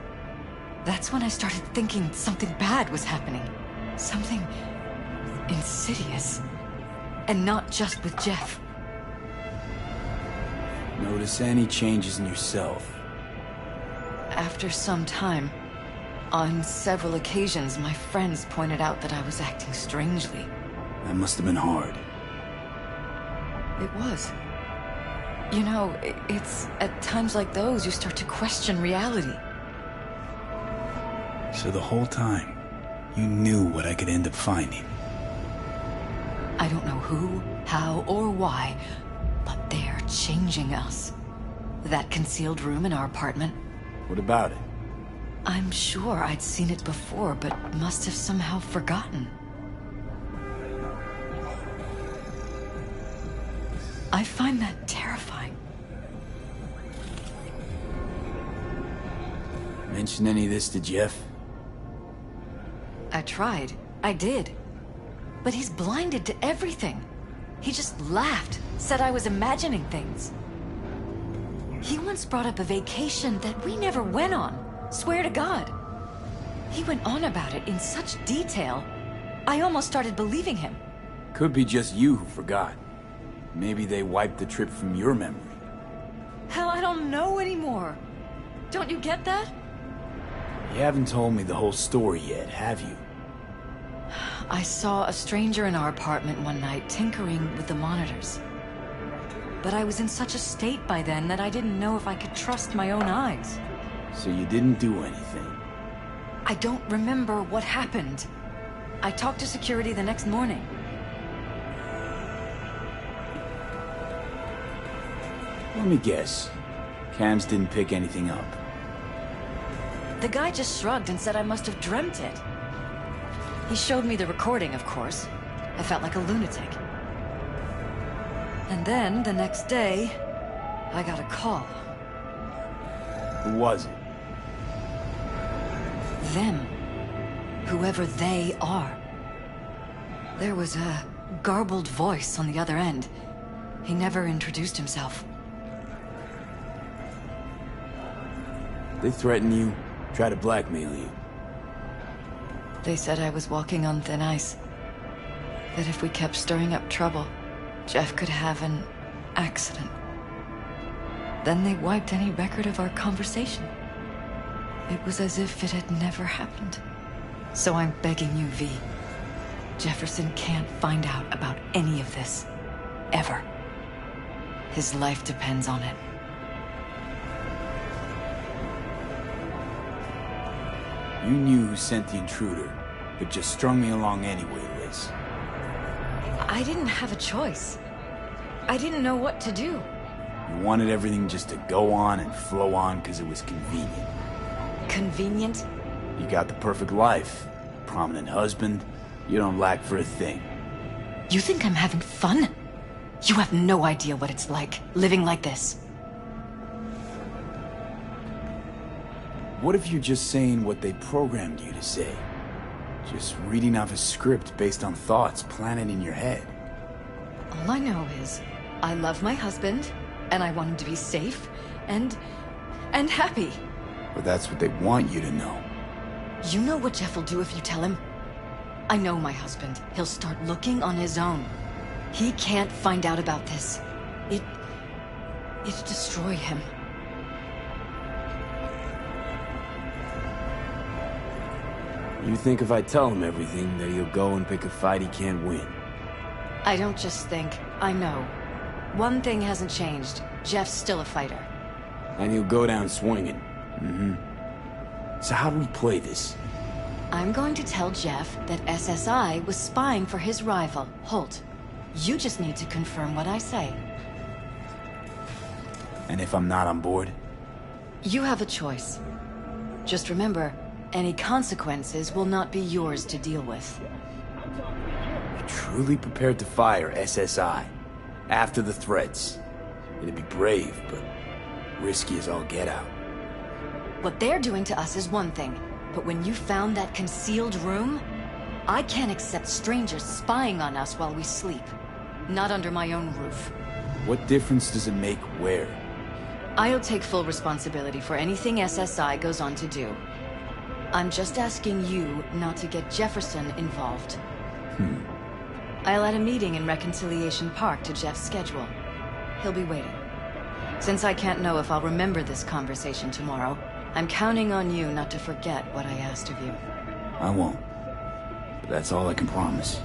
That's when I started thinking something bad was happening. Something insidious. And not just with Jeff. Notice any changes in yourself? After some time, on several occasions, my friends pointed out that I was acting strangely. That must have been hard. It was. You know, it's at times like those you start to question reality. So the whole time, you knew what I could end up finding. I don't know who, how, or why, but they're changing us. That concealed room in our apartment. What about it? I'm sure I'd seen it before, but must have somehow forgotten. I find that terrifying. Mention any of this to Jeff? I tried. I did. But he's blinded to everything. He just laughed, said I was imagining things. He once brought up a vacation that we never went on. Swear to God. He went on about it in such detail, I almost started believing him. Could be just you who forgot. Maybe they wiped the trip from your memory. Hell, I don't know anymore. Don't you get that? You haven't told me the whole story yet, have you? I saw a stranger in our apartment one night tinkering with the monitors. But I was in such a state by then that I didn't know if I could trust my own eyes. So you didn't do anything? I don't remember what happened. I talked to security the next morning. Let me guess. Cams didn't pick anything up. The guy just shrugged and said I must have dreamt it. He showed me the recording, of course. I felt like a lunatic. And then, the next day, I got a call. Who was it? Them. Whoever they are. There was a garbled voice on the other end. He never introduced himself. They threaten you, try to blackmail you. They said I was walking on thin ice. That if we kept stirring up trouble, Jeff could have an accident. Then they wiped any record of our conversation. It was as if it had never happened. So I'm begging you, V. Jefferson can't find out about any of this. Ever. His life depends on it. You knew who sent the intruder, but just strung me along anyway, Liz. I didn't have a choice. I didn't know what to do. You wanted everything just to go on and flow on because it was convenient. Convenient? You got the perfect life. Prominent husband. You don't lack for a thing. You think I'm having fun? You have no idea what it's like, living like this. What if you're just saying what they programmed you to say? Just reading off a script based on thoughts planted in your head. All I know is, I love my husband, and I want him to be safe, and happy. But that's what they want you to know. You know what Jeff will do if you tell him? I know my husband. He'll start looking on his own. He can't find out about this. It'd destroy him. You think if I tell him everything, that he'll go and pick a fight he can't win? I don't just think, I know. One thing hasn't changed. Jeff's still a fighter. And he'll go down swinging. So how do we play this? I'm going to tell Jeff that SSI was spying for his rival, Holt. You just need to confirm what I say. And if I'm not on board? You have a choice. Just remember, any consequences will not be yours to deal with. You're truly prepared to fire SSI after the threats. It'd be brave, but risky as all get out. What they're doing to us is one thing. But when you found that concealed room, I can't accept strangers spying on us while we sleep. Not under my own roof. What difference does it make where? I'll take full responsibility for anything SSI goes on to do. I'm just asking you not to get Jefferson involved. I'll add a meeting in Reconciliation Park to Jeff's schedule. He'll be waiting. Since I can't know if I'll remember this conversation tomorrow, I'm counting on you not to forget what I asked of you. I won't. But that's all I can promise.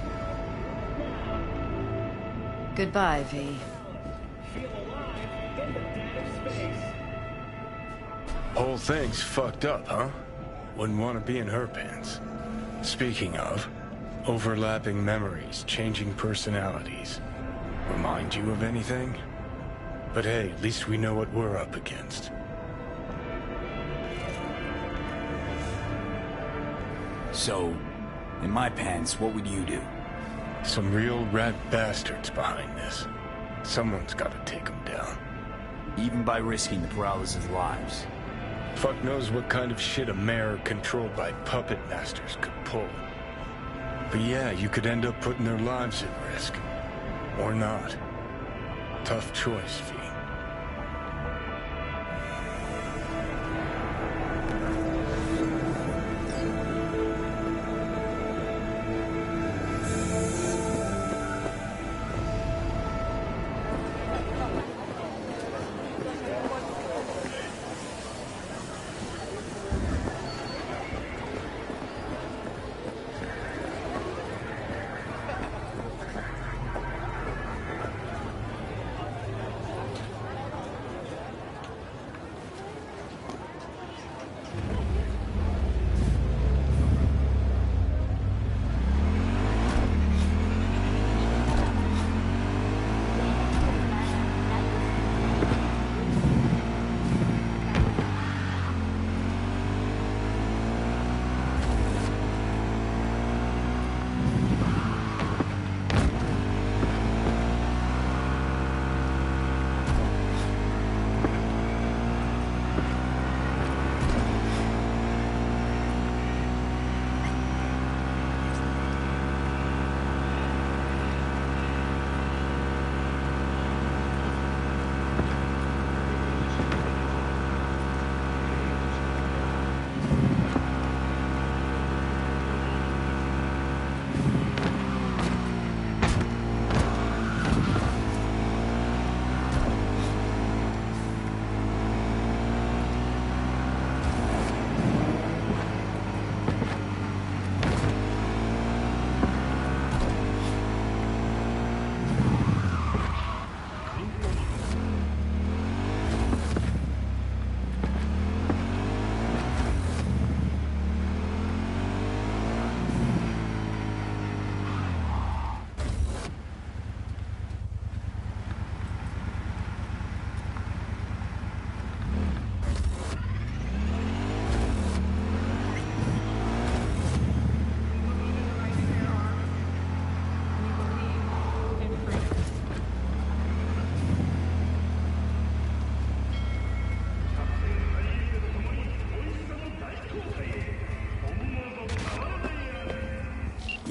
Goodbye, V. Whole thing's fucked up, huh? Wouldn't want to be in her pants. Speaking of, overlapping memories, changing personalities. Remind you of anything? But hey, at least we know what we're up against. So, in my pants, what would you do? Some real rat bastards behind this. Someone's got to take them down. Even by risking the Peralez's lives. Fuck knows what kind of shit a mayor controlled by puppet masters could pull. But yeah, you could end up putting their lives at risk. Or not. Tough choice, V.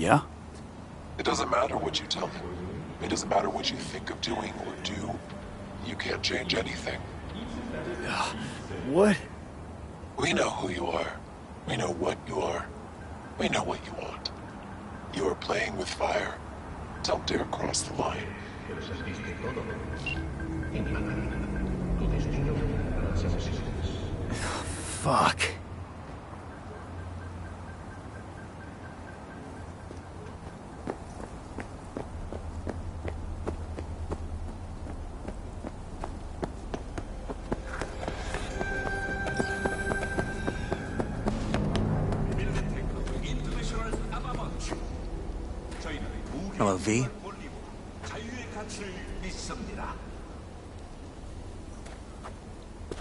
Yeah? It doesn't matter what you tell me. It doesn't matter what you think of doing or do. You can't change anything. What? We know who you are. We know what you are. We know what you want. You are playing with fire. Don't dare cross the line. Fuck. Hello, V.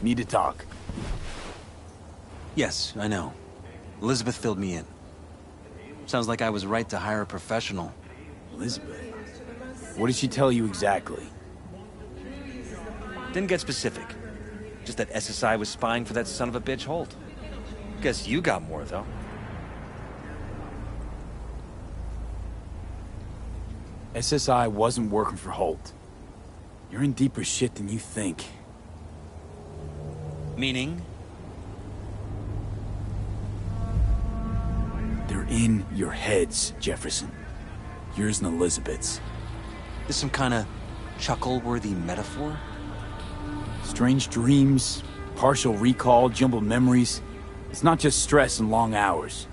Need to talk. Yes, I know. Elizabeth filled me in. Sounds like I was right to hire a professional. Elizabeth? What did she tell you exactly? Didn't get specific. Just that SSI was spying for that son of a bitch Holt. Guess you got more, though. SSI wasn't working for Holt. You're in deeper shit than you think. Meaning? They're in your heads, Jefferson. Yours and Elizabeth's. Is some kind of chuckle-worthy metaphor? Strange dreams, partial recall, jumbled memories. It's not just stress and long hours.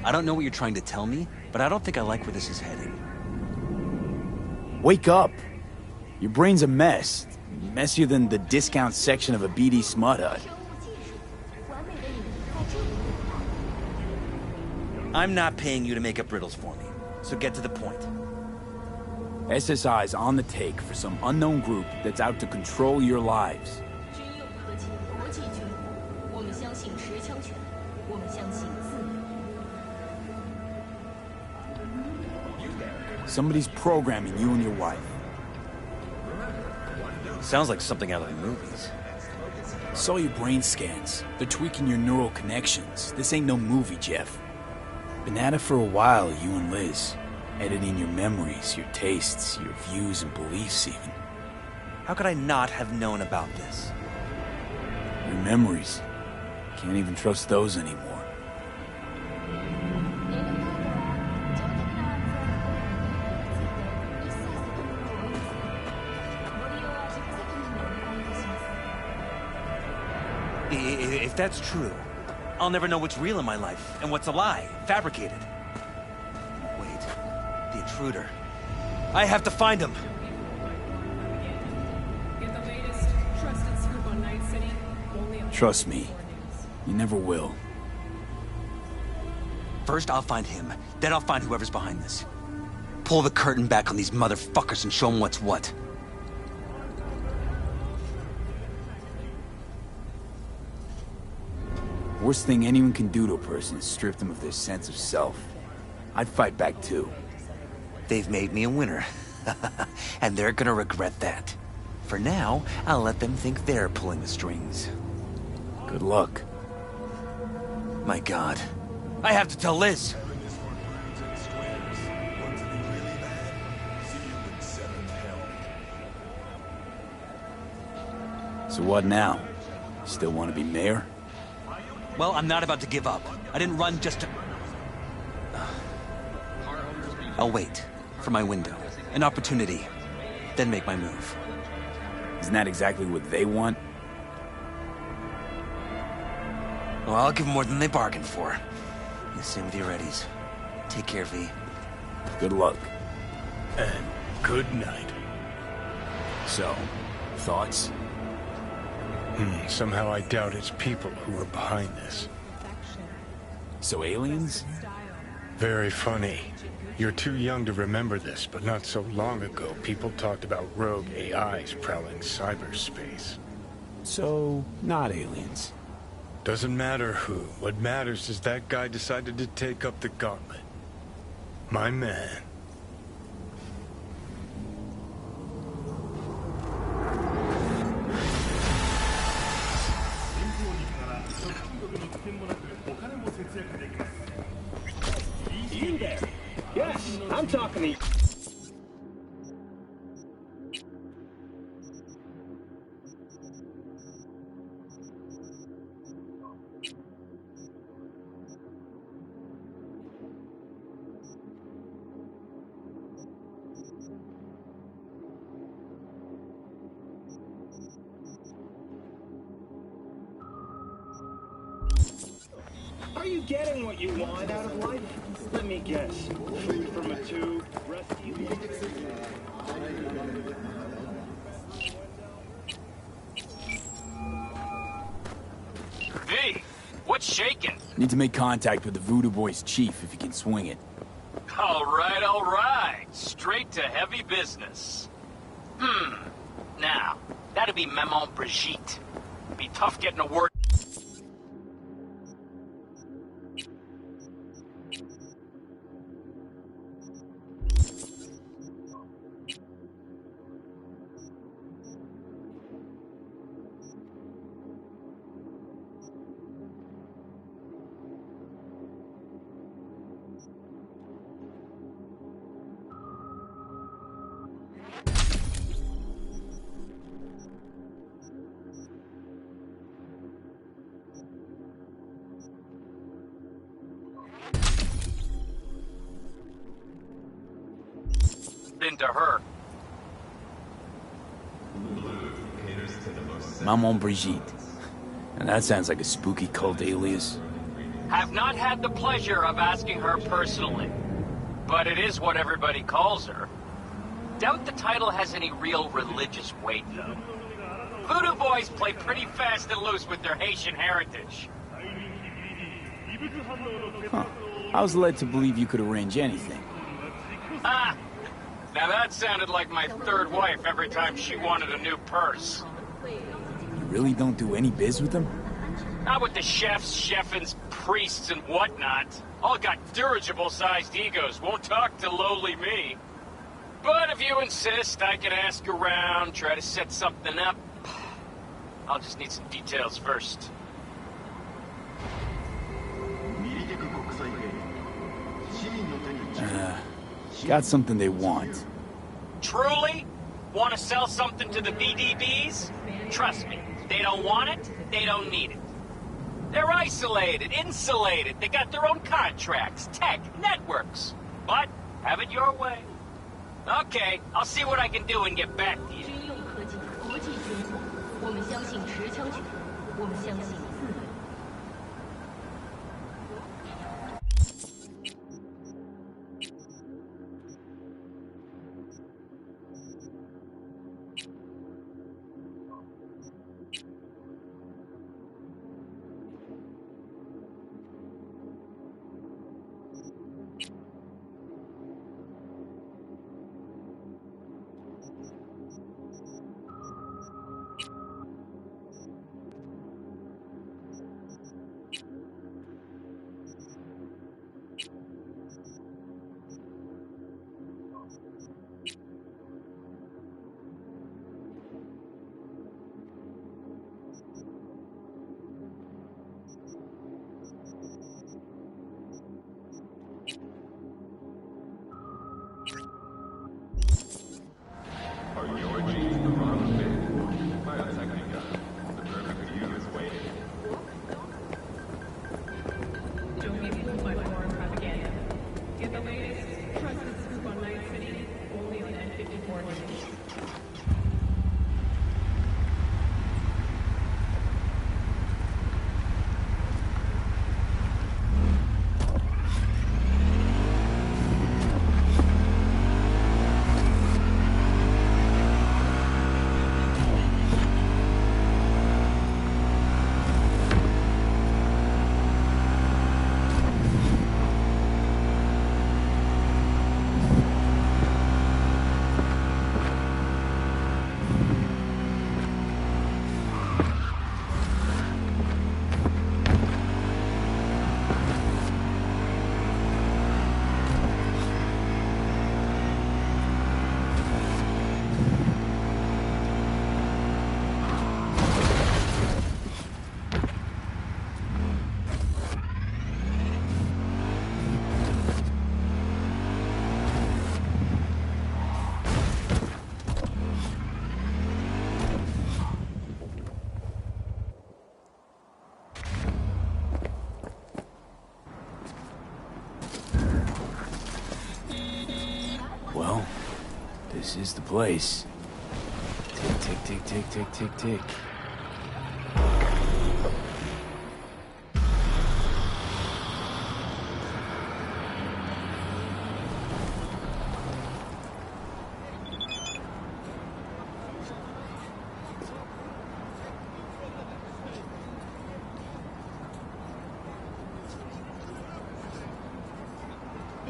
I don't know what you're trying to tell me, but I don't think I like where this is heading. Wake up! Your brain's a mess. Messier than the discount section of a BD smut hut. I'm not paying you to make up riddles for me, so get to the point. SSI's on the take for some unknown group that's out to control your lives. Somebody's programming you and your wife. Sounds like something out of the movies. Saw your brain scans. They're tweaking your neural connections. This ain't no movie, Jeff. Been at it for a while, you and Liz. Editing your memories, your tastes, your views and beliefs even. How could I not have known about this? Your memories. Can't even trust those anymore. If that's true, I'll never know what's real in my life and what's a lie, fabricated. Wait, the intruder. I have to find him. Get the latest trusted scoop on Night City. Only on Trust me, you never will. First, I'll find him. Then I'll find whoever's behind this. Pull the curtain back on these motherfuckers and show them what's what. Worst thing anyone can do to a person is strip them of their sense of self. I'd fight back too. They've made me a winner. And they're gonna regret that. For now, I'll let them think they're pulling the strings. Good luck. My God. I have to tell Liz! So what now? Still want to be mayor? Well, I'm not about to give up. I didn't run just to... I'll wait for my window, an opportunity, then make my move. Isn't that exactly what they want? Well, I'll give them more than they bargained for. The same with your Eddies. Take care, V. Good luck. And good night. So, thoughts? Somehow I doubt it's people who are behind this. So aliens? Very funny. You're too young to remember this, but not so long ago, people talked about rogue AIs prowling cyberspace. So, not aliens. Doesn't matter who. What matters is that guy decided to take up the gauntlet. My man. You there? Yes, I'm talking to you. Are you getting what you want out of life? Let me guess. Food from a tube, rescue. V, what's shaking? Need to make contact with the Voodoo Boys chief if you can swing it. All right. Straight to heavy business. Now, that'd be Maman Brigitte. Be tough getting a word. into her. Maman Brigitte. And that sounds like a spooky cult alias. Have not had the pleasure of asking her personally, but it is what everybody calls her. Doubt the title has any real religious weight, though. Voodoo boys play pretty fast and loose with their Haitian heritage. Huh. I was led to believe you could arrange anything. Ah! Now that sounded like my third wife every time she wanted a new purse. You really don't do any biz with them? Not with the chefs, chefins, priests, and whatnot. All got dirigible-sized egos, won't talk to lowly me. But if you insist, I can ask around, try to set something up. I'll just need some details first. Got something they want. Truly? Want to sell something to the VDBs? Trust me, they don't want it, they don't need it. They're isolated, insulated, they got their own contracts, tech, networks. But, have it your way. Okay, I'll see what I can do and get back to you. Well, this is the place. Tick, tick, tick, tick, tick, tick, tick.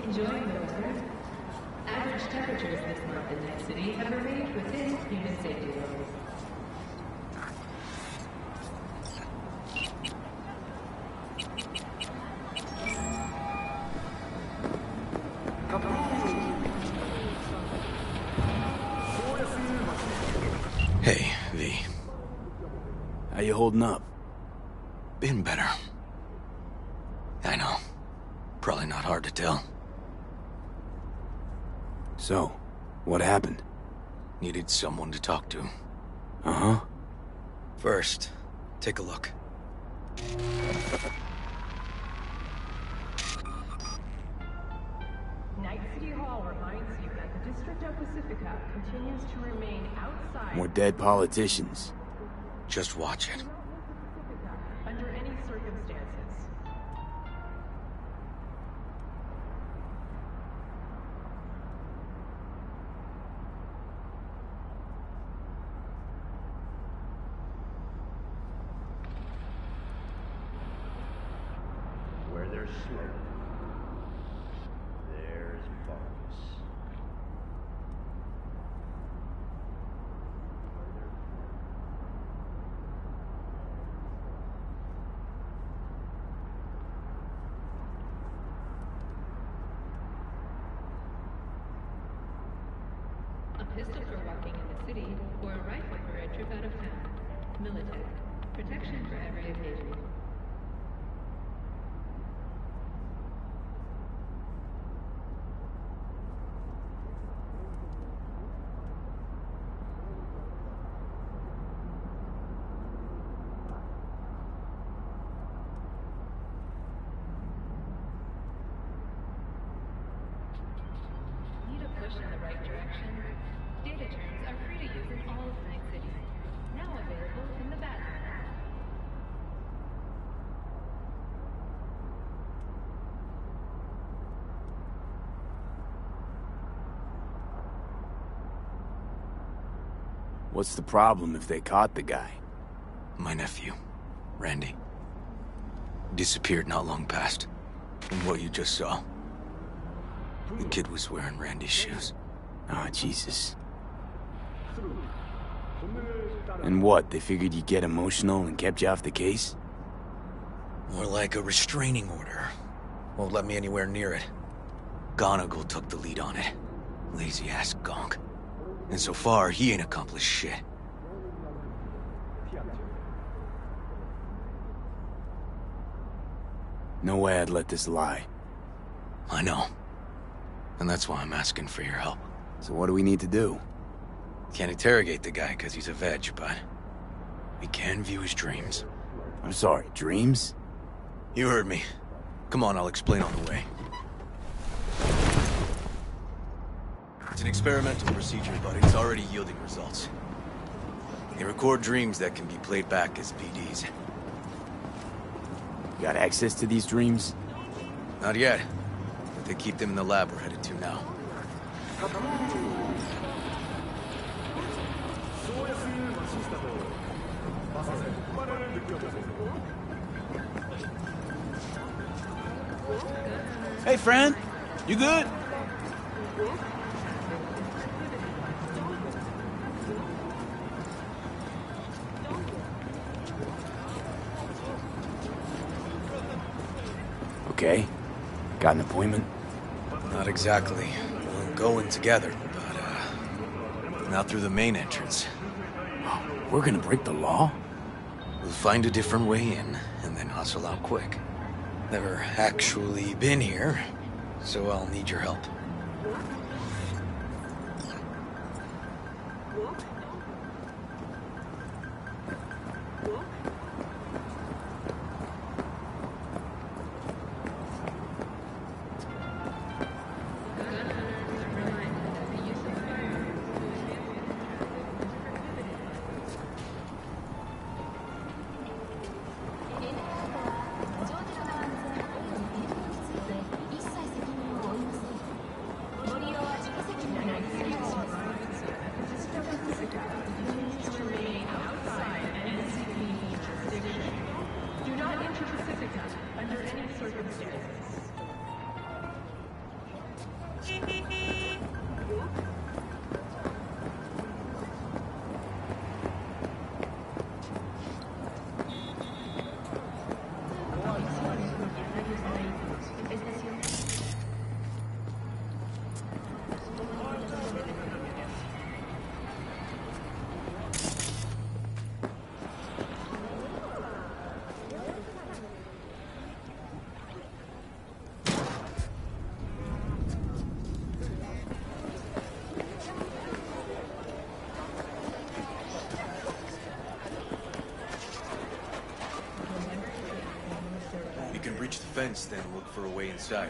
Enjoying the weather? Average temperatures this month in Night City have remained within human safety levels. Hey, V. How you holding up? Been better. I know. Probably not hard to tell. So, what happened? Needed someone to talk to. Uh-huh. First, take a look. Night City Hall reminds you that the District of Pacifica continues to remain outside More dead politicians. Just watch it. under any circumstances. Where there's smoke, there's Vargas. A pistol for walking in the city, or a rifle for a trip out of town. Militech. Protection for every occasion. Need a push in the right direction? Data terms are free to use in all of Night City. Now available in the Batman. What's the problem if they caught the guy? My nephew, Randy. Disappeared not long past. From what you just saw. The kid was wearing Randy's shoes. Ah, Jesus. And what, they figured you'd get emotional and kept you off the case? More like a restraining order. Won't let me anywhere near it. Gonigal took the lead on it. Lazy-ass gonk. And so far, he ain't accomplished shit. No way I'd let this lie. I know. And that's why I'm asking for your help. So what do we need to do? Can't interrogate the guy because he's a veg, but we can view his dreams. I'm sorry, dreams? You heard me. Come on, I'll explain on the way. It's an experimental procedure, but it's already yielding results. They record dreams that can be played back as PDs. You got access to these dreams? Not yet, but they keep them in the lab we're headed to now. Hey, friend. You good? Okay. Got an appointment? Not exactly. We're going together, but, not through the main entrance. We're gonna break the law? We'll find a different way in, and then hustle out quick. Never actually been here, so I'll need your help. Fence, then look for a way inside.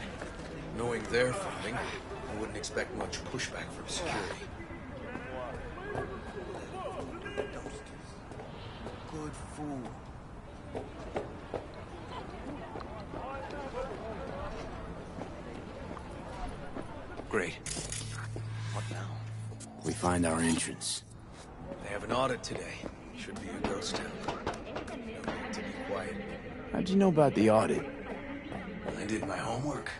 Knowing they're funding, I wouldn't expect much pushback from security. good fool. Great. What now? We find our entrance. They have an audit today. Should be a ghost town. No need to be quiet. How'd you know about the audit? I did my homework.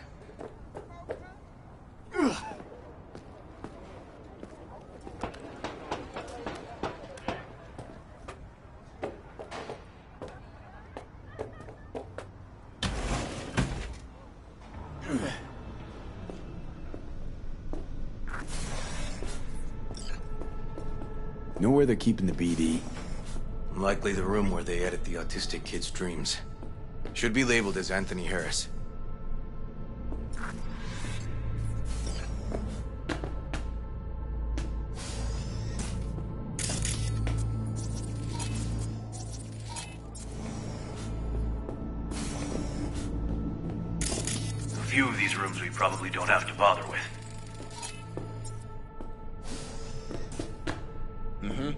Know where they're keeping the BD? Likely the room where they edit the autistic kid's dreams. Should be labeled as Anthony Harris. A few of these rooms we probably don't have to bother with. Mm-hmm.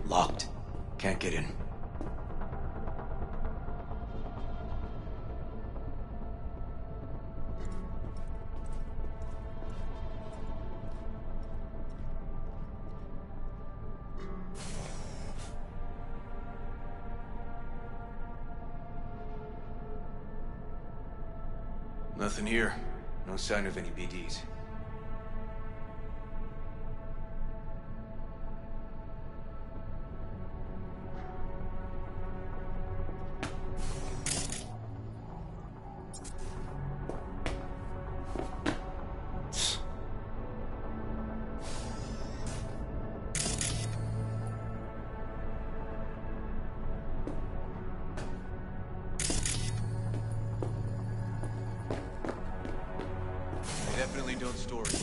Locked. Can't get in. Nothing here. No sign of any BDs. They definitely don't store it.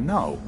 No.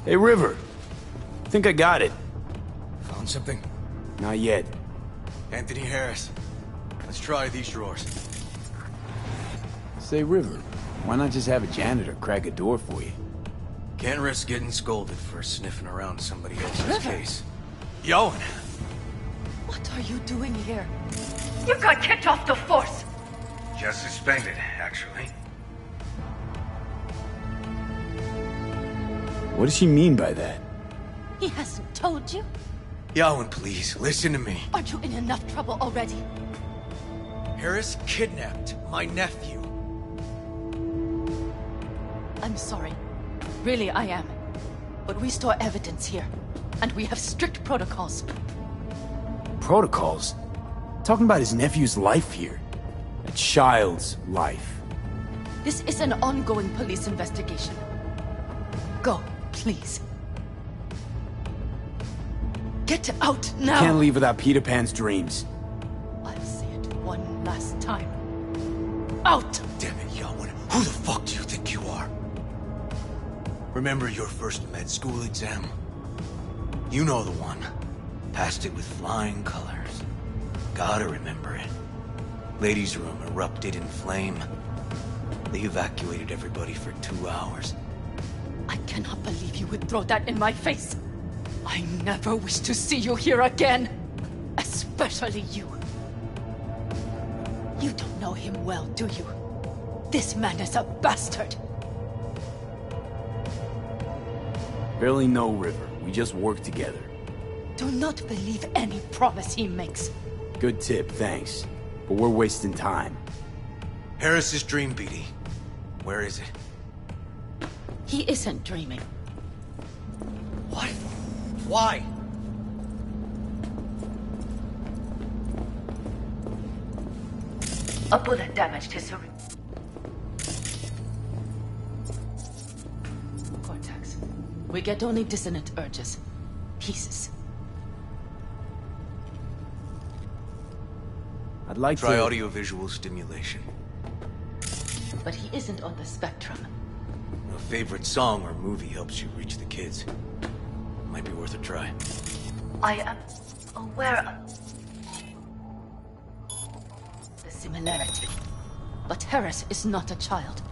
Hey, River. Think I got it. Found something? Not yet. Anthony Harris. Let's try these drawers. Say, River, why not just have a janitor crack a door for you? Can't risk getting scolded for sniffing around somebody else's River. case. Yoan! What are you doing here? You got kicked off the force! Just suspended, actually. What does she mean by that? He hasn't told you? Yoan, please, listen to me. Aren't you in enough trouble already? Harris kidnapped my nephew. I'm sorry. Really, I am. But we store evidence here, and we have strict protocols. Protocols? Talking about his nephew's life here. A child's life. This is an ongoing police investigation. Go, please. Get out now! Can't leave without Peter Pan's dreams. I'll say it one last time. Out! Damn it, Yoan. Who the fuck do you think you are? Remember your first med school exam? You know the one. Passed it with flying colors. Gotta remember it. Ladies' room erupted in flame. They evacuated everybody for 2 hours. I cannot believe you would throw that in my face. I never wish to see you here again. Especially you. You don't know him well, do you? This man is a bastard. Barely know River. We just work together. Do not believe any promise he makes. Good tip, thanks. But we're wasting time. Harris's dream, BD. Where is it? He isn't dreaming. What? Why? A bullet damaged his cerebral cortex. We get only dissonant urges. Pieces. I'd like Try to... audiovisual stimulation. But he isn't on the spectrum. A favorite song or movie helps you reach the kids. Might be worth a try. I am aware of the similarity. But Harris is not a child.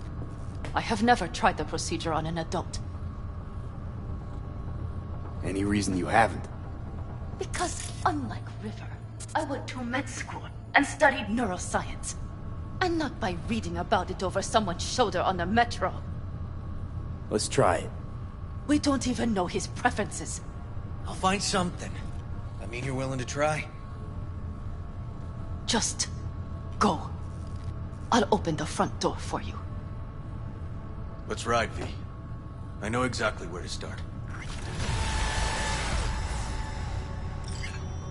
I have never tried the procedure on an adult. Any reason you haven't? Because unlike River, I went to med school and studied neuroscience. And not by reading about it over someone's shoulder on the metro. Let's try it. We don't even know his preferences. I'll find something. I mean you're willing to try? Just go. I'll open the front door for you. Let's ride, V. I know exactly where to start.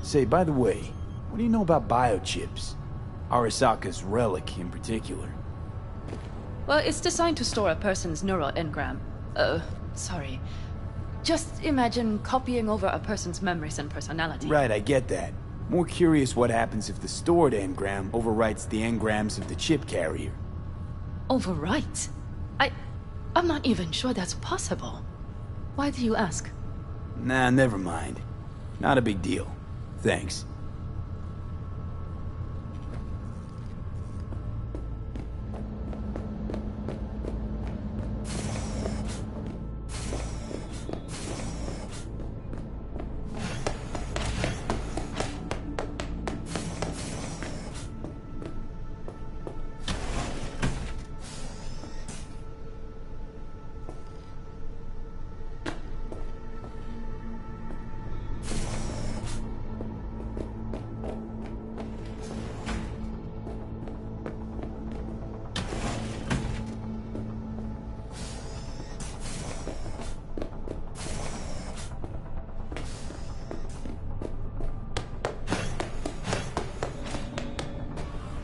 Say, by the way, what do you know about biochips? Arasaka's relic in particular. Well, it's designed to store a person's neural engram. Sorry. Just imagine copying over a person's memories and personality. Right, I get that. More curious what happens if the stored engram overwrites the engrams of the chip carrier. Overwrites? I'm not even sure that's possible. Why do you ask? Nah, never mind. Not a big deal. Thanks.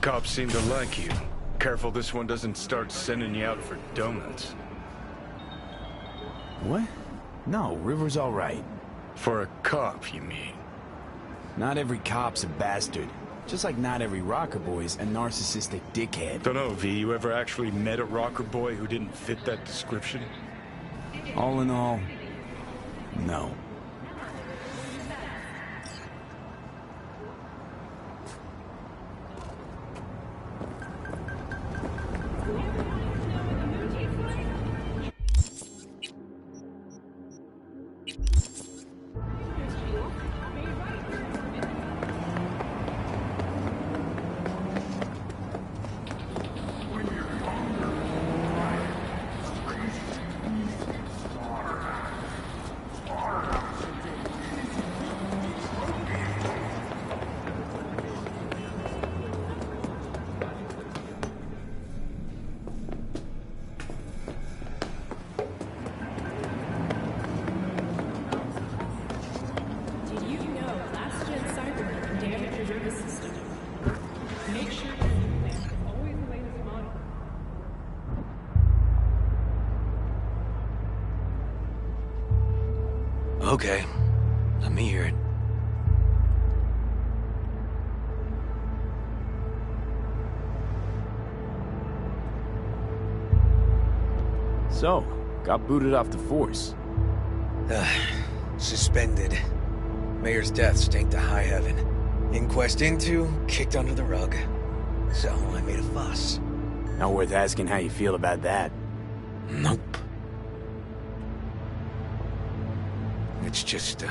Cops seem to like you. Careful this one doesn't start sending you out for donuts. What? No, River's all right. For a cop, you mean? Not every cop's a bastard. Just like not every rocker boy's a narcissistic dickhead. Dunno, V, you ever actually met a rocker boy who didn't fit that description? All in all, no. Okay. Let me hear it. So, got booted off the force. Suspended. Mayor's death stank to high heaven. Inquest into, kicked under the rug. So I made a fuss. Not worth asking how you feel about that. Nope. It's just,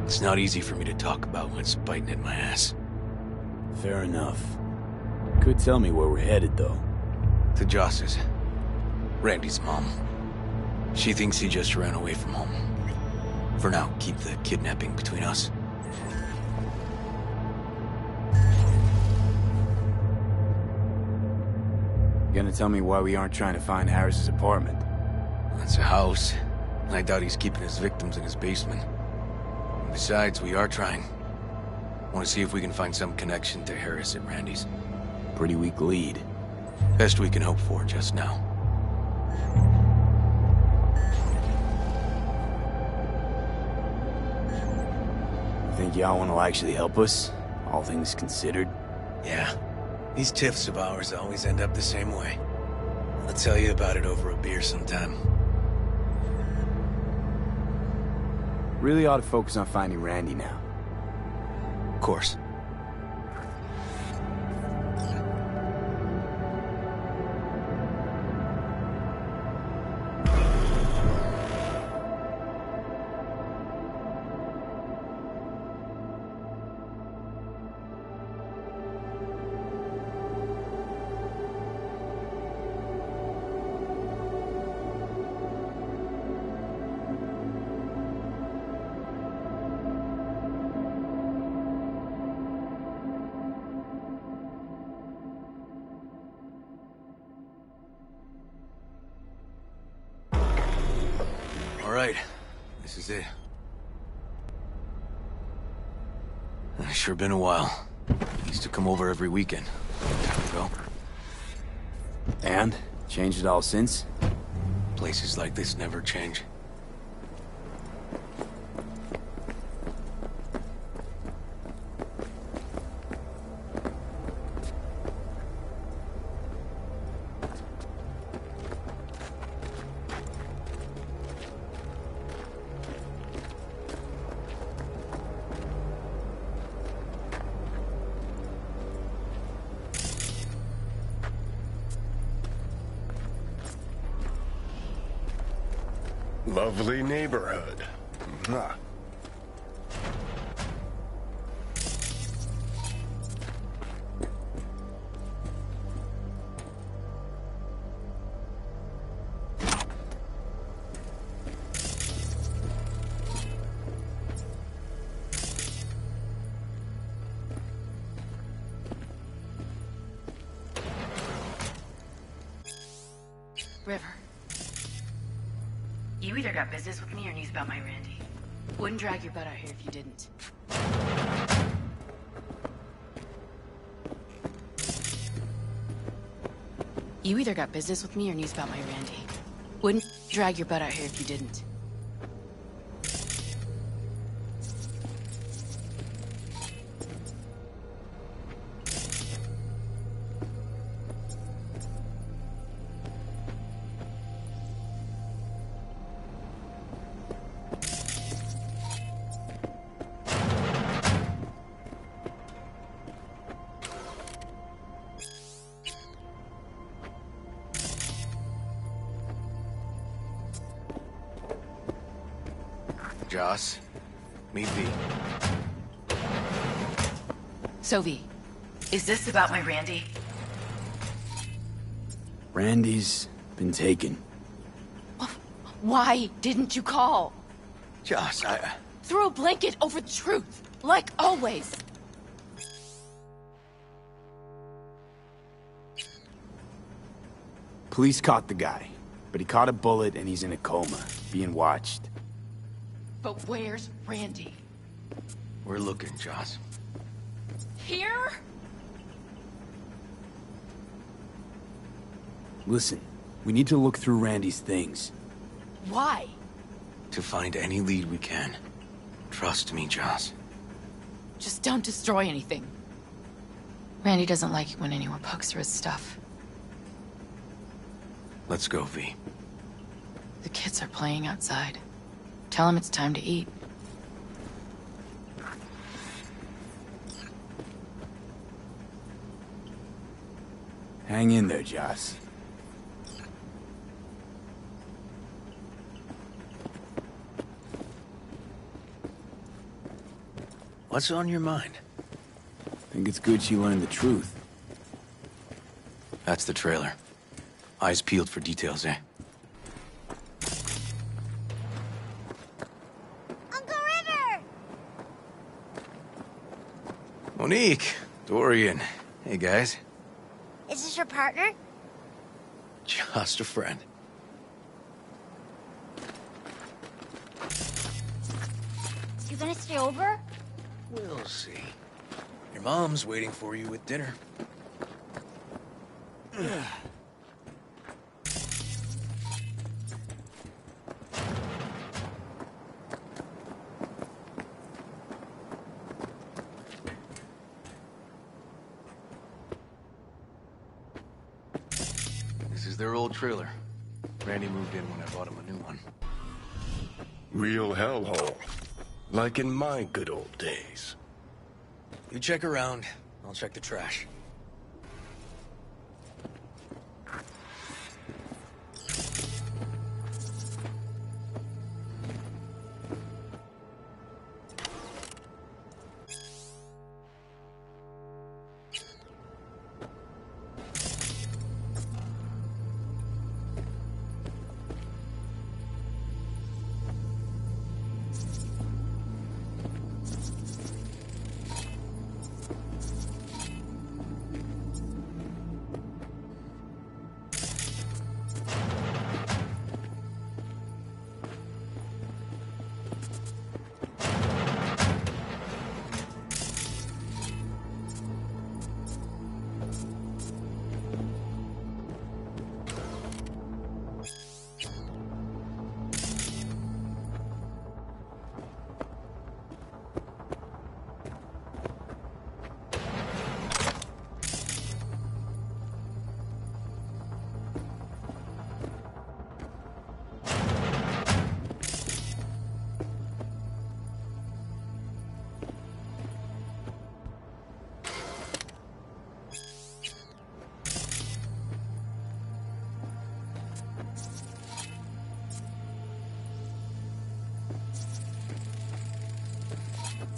it's not easy for me to talk about when it's biting at my ass. Fair enough. Could tell me where we're headed, though. To Joss's. Randy's mom. She thinks he just ran away from home. For now, keep the kidnapping between us. You gonna tell me why we aren't trying to find Harris's apartment? That's a house. And I doubt he's keeping his victims in his basement. And besides, we are trying. Want to see if we can find some connection to Harris at Randy's. Pretty weak lead. Best we can hope for just now. Think y'all will actually help us? All things considered? Yeah. These tiffs of ours always end up the same way. I'll tell you about it over a beer sometime. Really ought to focus on finding Randy now. Of course. All right, this is it. Sure been a while. Used to come over every weekend. Time to go. And? Changed it all since? Places like this never change. Lovely neighborhood. Mwah. River. You either got business with me or news about my Randy. Wouldn't drag your butt out here if you didn't. You either got business with me or news about my Randy. Wouldn't drag your butt out here if you didn't. Joss, meet V. So V, is this about my Randy? Randy's been taken. Why didn't you call? Joss, Throw a blanket over the truth, like always. Police caught the guy, but he caught a bullet and he's in a coma, being watched. But where's Randy? We're looking, Joss. Here? Listen, we need to look through Randy's things. Why? To find any lead we can. Trust me, Joss. Just don't destroy anything. Randy doesn't like it when anyone pokes through his stuff. Let's go, V. The kids are playing outside. Tell them it's time to eat. Hang in there, Joss. What's on your mind? Think it's good she learned the truth. That's the trailer. Eyes peeled for details, eh? Uncle River! Monique, Dorian. Hey, guys. Is this your partner? Just a friend. You gonna stay over? We'll see. Your mom's waiting for you with dinner. This is their old trailer. Randy moved in when I bought him a new one. Real hellhole. Like in my good old days. You check around, I'll check the trash.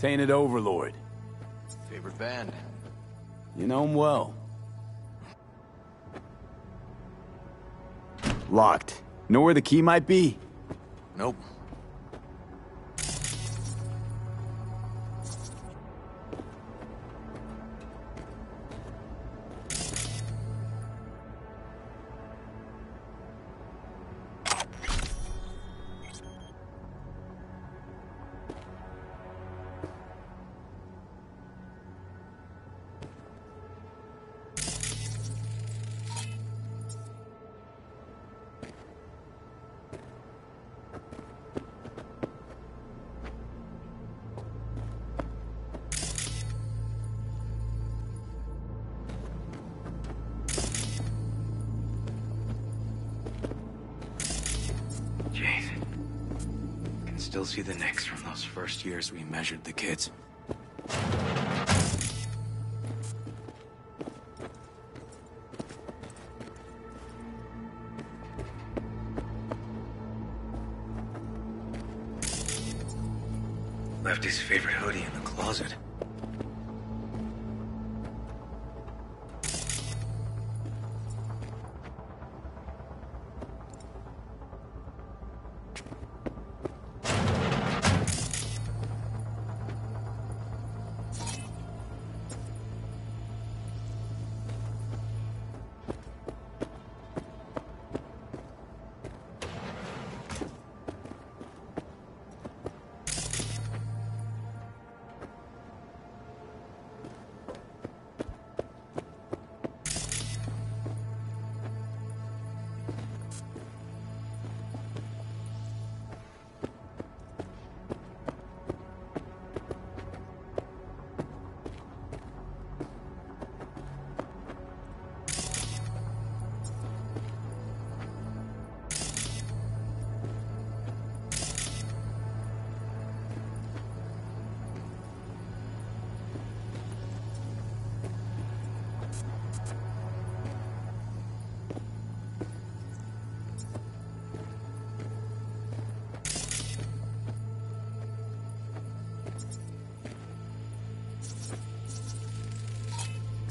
Tainted Overlord. Favorite band? You know him well. Locked. Know where the key might be? Nope. Still see the nicks from those first years we measured the kids. Left his favorite hoodie in the closet.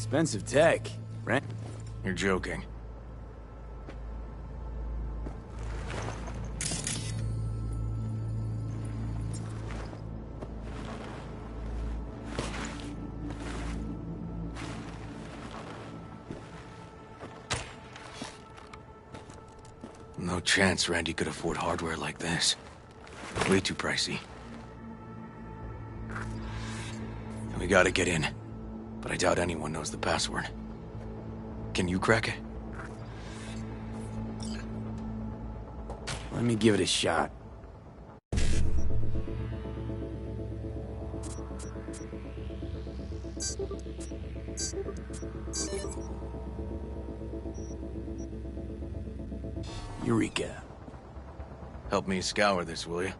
Expensive tech, right? You're joking. No chance Randy could afford hardware like this. Way too pricey. We gotta get in, but I doubt anyone knows the password. Can you crack it? Let me give it a shot. Eureka. Help me scour this, will you?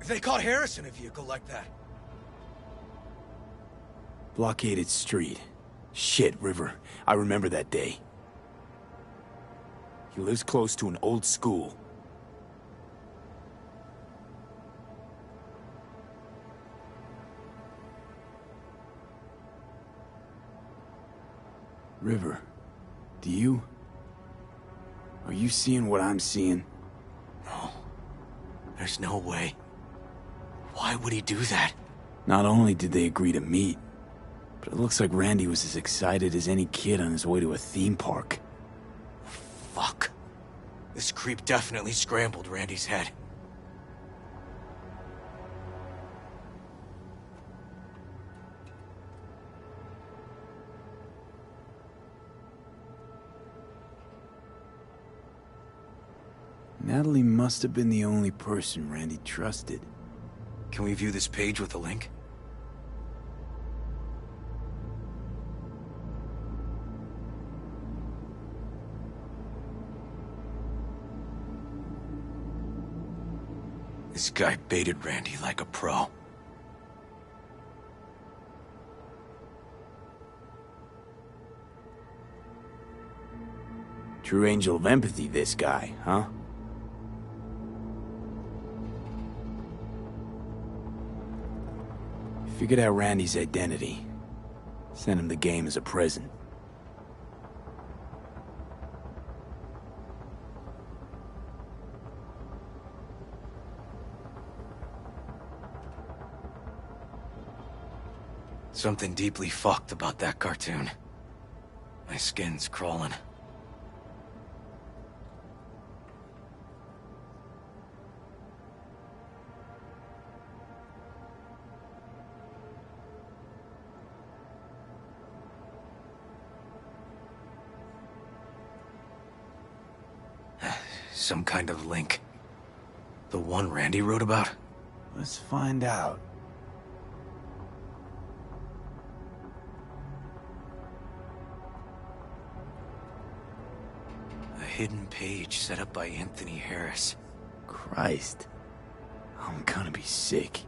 They caught Harris in a vehicle like that. Blockaded street. Shit, River. I remember that day. He lives close to an old school. River, do you... Are you seeing what I'm seeing? No. There's no way. Why would he do that? Not only did they agree to meet, but it looks like Randy was as excited as any kid on his way to a theme park. Fuck. This creep definitely scrambled Randy's head. Natalie must have been the only person Randy trusted. Can we view this page with a link? This guy baited Randy like a pro. True angel of empathy, this guy, huh? Figured out Randy's identity. Sent him the game as a present. Something deeply fucked about that cartoon. My skin's crawling. Some kind of link. The one Randy wrote about? Let's find out. A hidden page set up by Anthony Harris. Christ. I'm gonna be sick.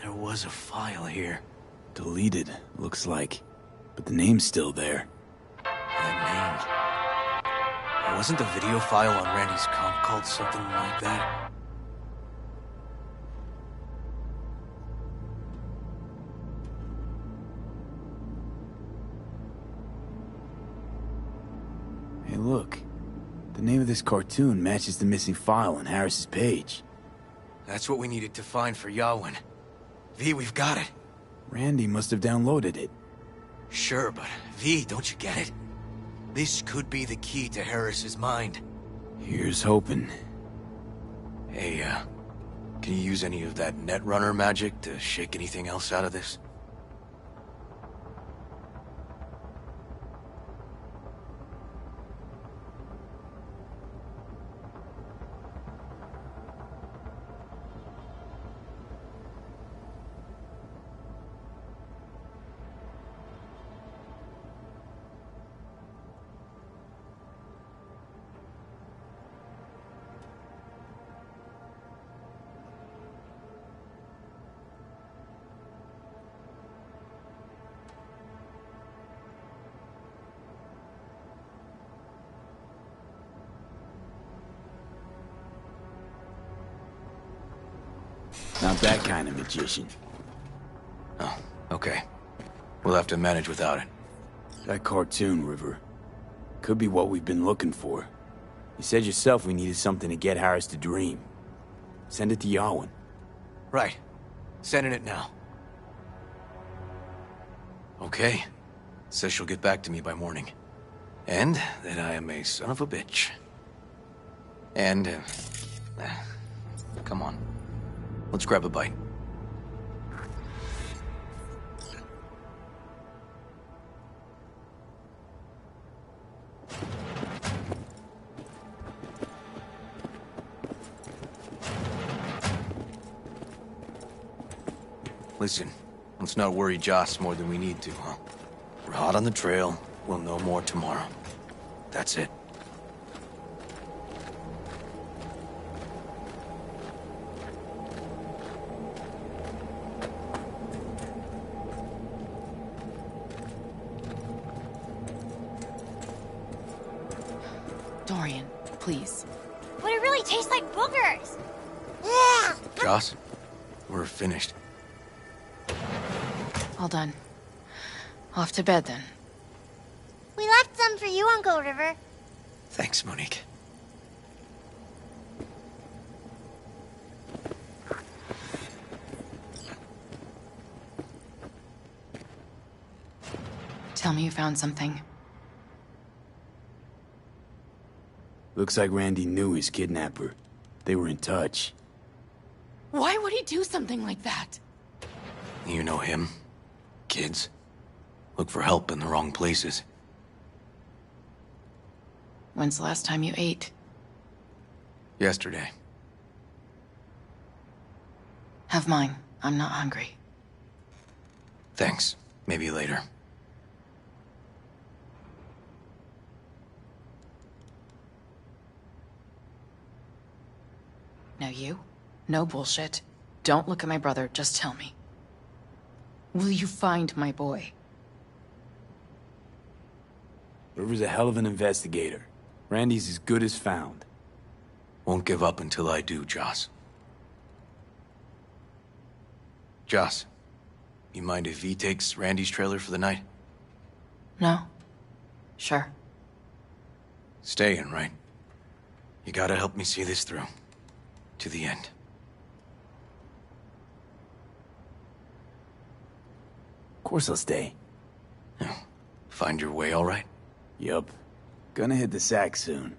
There was a file here. Deleted, looks like. But the name's still there. That name. Wasn't the video file on Randy's comp called something like that? Hey, look. The name of this cartoon matches the missing file on Harris's page. That's what we needed to find for Yawin. V, we've got it. Randy must have downloaded it. Sure, but V, don't you get it? This could be the key to Harris's mind. Here's hoping. Hey, can you use any of that Netrunner magic to shake anything else out of this? Not that kind of magician. Oh, okay. We'll have to manage without it. That cartoon, River. Could be what we've been looking for. You said yourself we needed something to get Harris to dream. Send it to Yarwin. Right. Sending it now. Okay. Says she'll get back to me by morning. And that I am a son of a bitch. And, come on. Let's grab a bite. Listen, let's not worry Joss more than we need to, huh? We're hot on the trail. We'll know more tomorrow. That's it. Dorian, please. But it really tastes like boogers. Yeah. Joss, we're finished. All done. Off to bed, then. We left some for you, Uncle River. Thanks, Monique. Tell me you found something. Looks like Randy knew his kidnapper. They were in touch. Why would he do something like that? You know him. Kids. Look for help in the wrong places. When's the last time you ate? Yesterday. Have mine. I'm not hungry. Thanks. Maybe later. Now you? No bullshit. Don't look at my brother, just tell me. Will you find my boy? River's a hell of an investigator. Randy's as good as found. Won't give up until I do, Joss. Joss, you mind if V takes Randy's trailer for the night? No. Sure. Staying, right? You gotta help me see this through. To the end. Of course I'll stay. Find your way all right? Yup. Gonna hit the sack soon.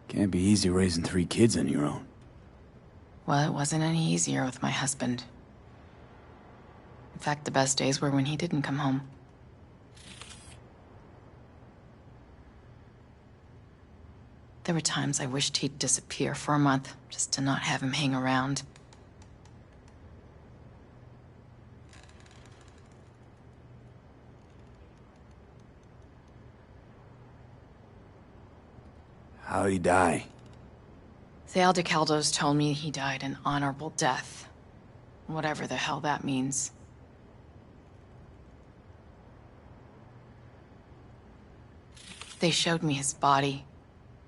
Can't be easy raising 3 kids on your own. Well, it wasn't any easier with my husband. In fact, the best days were when he didn't come home. There were times I wished he'd disappear for a month, just to not have him hang around. How'd he die? The Aldecaldos told me he died an honorable death. Whatever the hell that means. They showed me his body,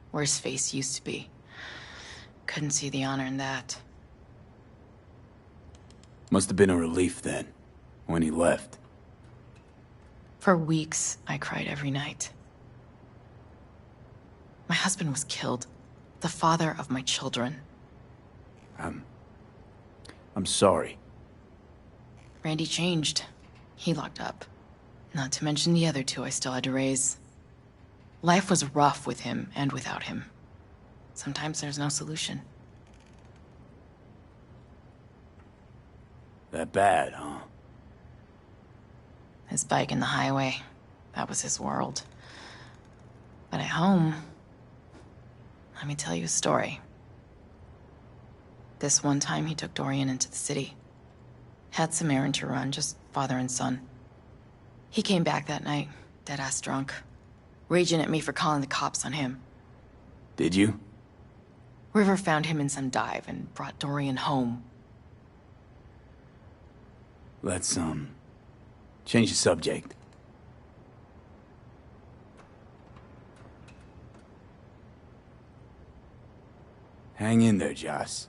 where his face used to be. Couldn't see the honor in that. Must have been a relief then, when he left. For weeks, I cried every night. My husband was killed. The father of my children. I'm sorry. Randy changed. He locked up. Not to mention the other 2 I still had to raise. Life was rough with him and without him. Sometimes there's no solution. That bad, huh? His bike in the highway, that was his world. But at home, let me tell you a story. This one time he took Dorian into the city. Had some errand to run, just father and son. He came back that night, dead-ass drunk, raging at me for calling the cops on him. Did you? River found him in some dive and brought Dorian home. Let's, change the subject. Hang in there, Joss.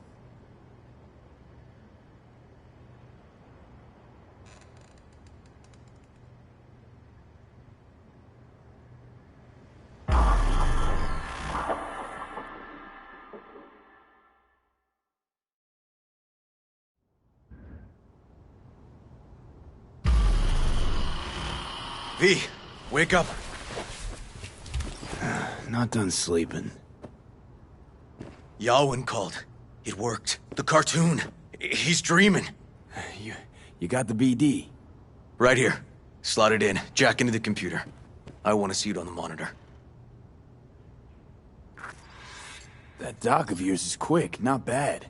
V, wake up. Not done sleeping. Yawin called. It worked. The cartoon. He's dreaming. You got the BD? Right here. Slot it in. Jack into the computer. I want to see it on the monitor. That doc of yours is quick, not bad.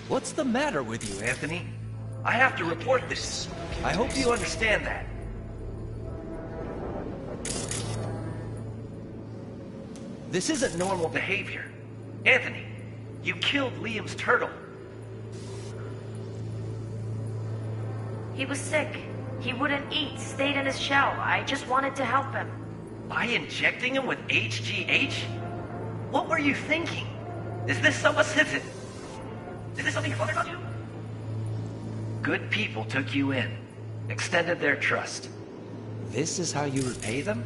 What's the matter with you, Anthony? I have to report this. I hope you understand that. This isn't normal behavior. Anthony, you killed Liam's turtle. He was sick. He wouldn't eat, stayed in his shell. I just wanted to help him. By injecting him with HGH? What were you thinking? Is this so assisted? Is this something your father taught you? Good people took you in, extended their trust. This is how you repay them?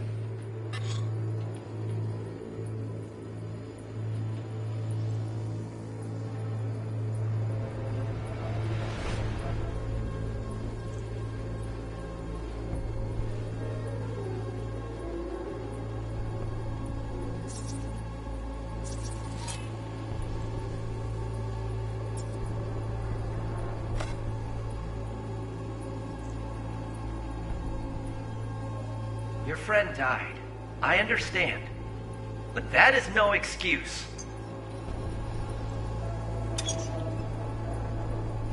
Your friend died. I understand. But that is no excuse.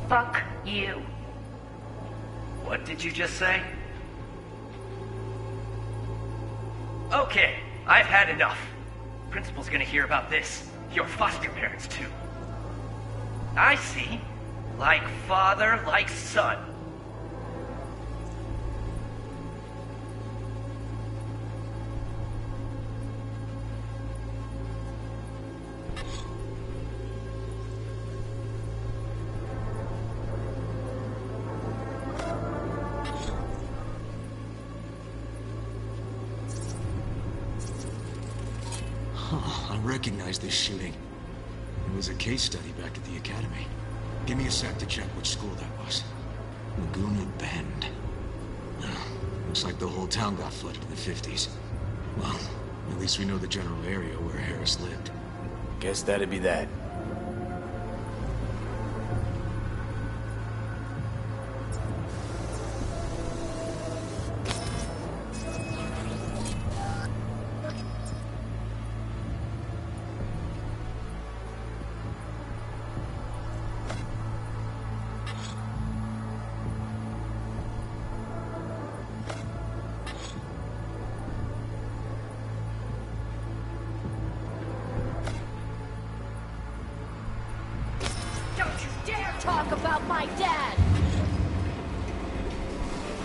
Fuck you. What did you just say? Okay, I've had enough. Principal's gonna hear about this. Your foster parents, too. I see. Like father, like son. I recognize this shooting. It was a case study back at the academy. Give me a sec to check which school that was. Laguna Bend. Looks like the whole town got flooded in the 50s. Well, at least we know the general area where Harris lived. Guess that'd be that. Talk about my dad.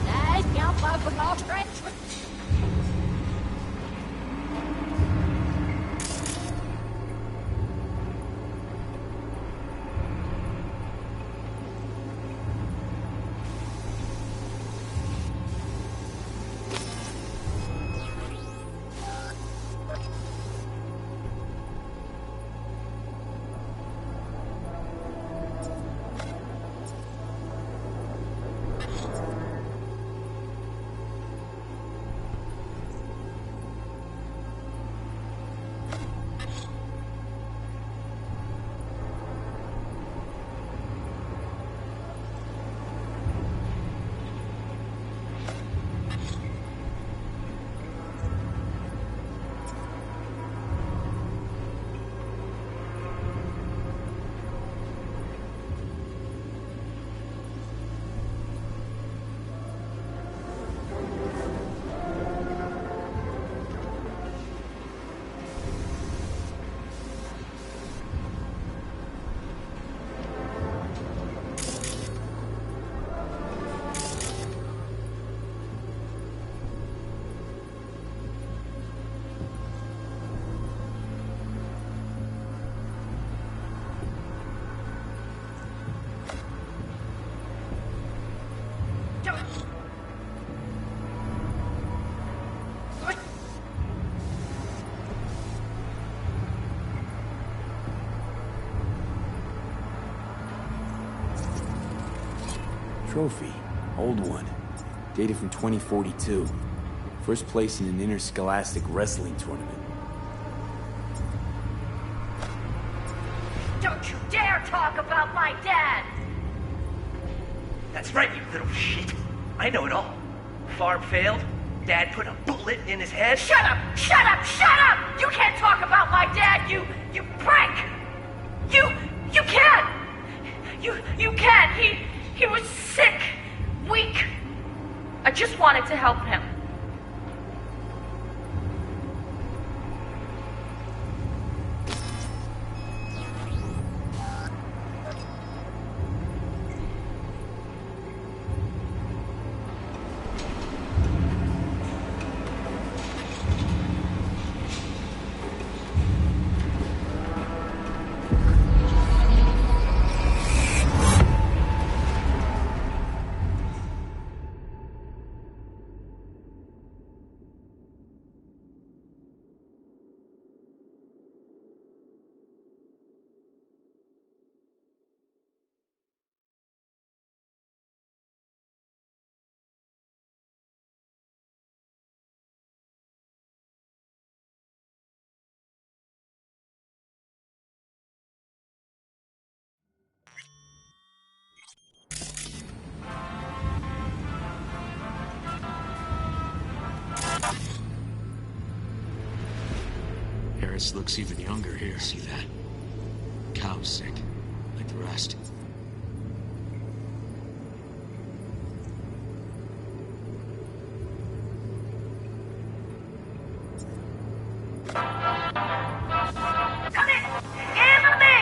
Nice, young fuck with all trench. Trophy. Old one. Dated from 2042. First place in an interscholastic wrestling tournament. Don't you dare talk about my dad! That's right, you little shit. I know it all. Farm failed. Dad put a bullet in his head. Shut up! Shut up! Shut up! You can't talk about my dad, you prick! You can't! You can't! He was sick, weak. I just wanted to help him. Harris looks even younger here. See that? Cow's sick, like the rest. Come in! Handle me!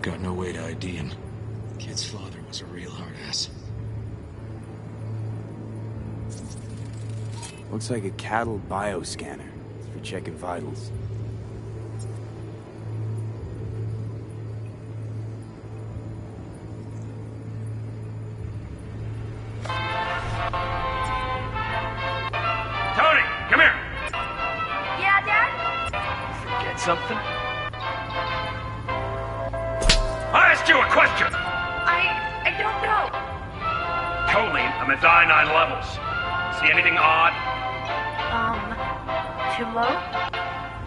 Got no way to ID him. Kid's father was a real hard ass. Looks like a cattle bioscanner for checking vitals. Tony, come here. Yeah, Dad? Forget something? I asked you a question. I don't know. Choline, methionine levels. See anything odd? Too low?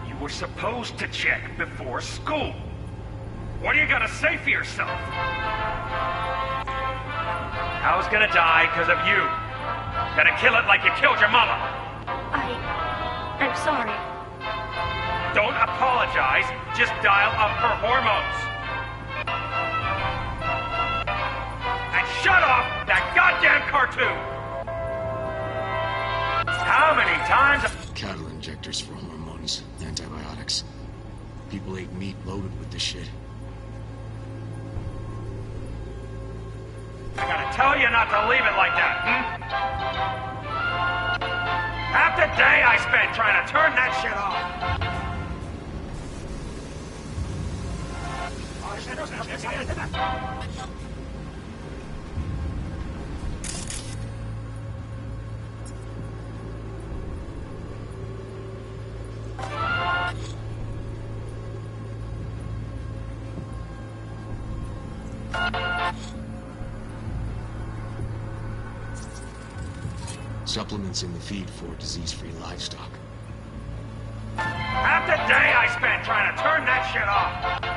You were supposed to check before school. What do you gotta say for yourself? How's gonna die because of you? Gonna kill it like you killed your mama. I'm sorry. Don't apologize, just dial up her hormones. And shut off that goddamn cartoon! How many times? Cattle injectors for hormones, antibiotics. People ate meat loaded with this shit. I gotta tell you not to leave it like that, Half the day I spent trying to turn that shit off. Supplements in the feed for disease-free livestock. Half the day I spent trying to turn that shit off.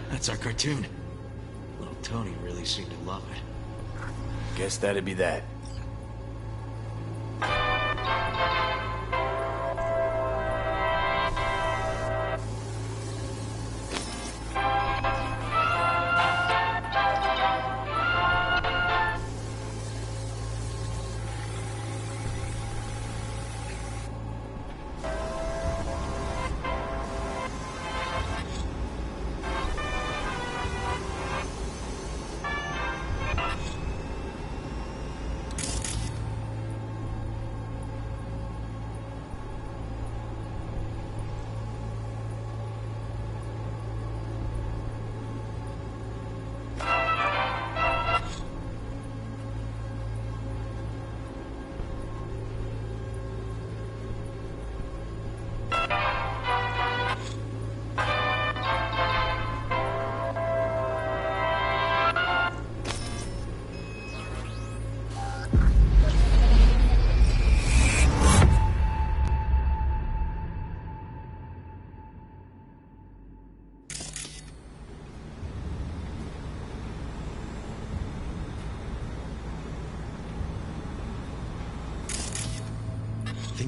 That's our cartoon. Little Tony really seemed to love it. Guess that'd be that.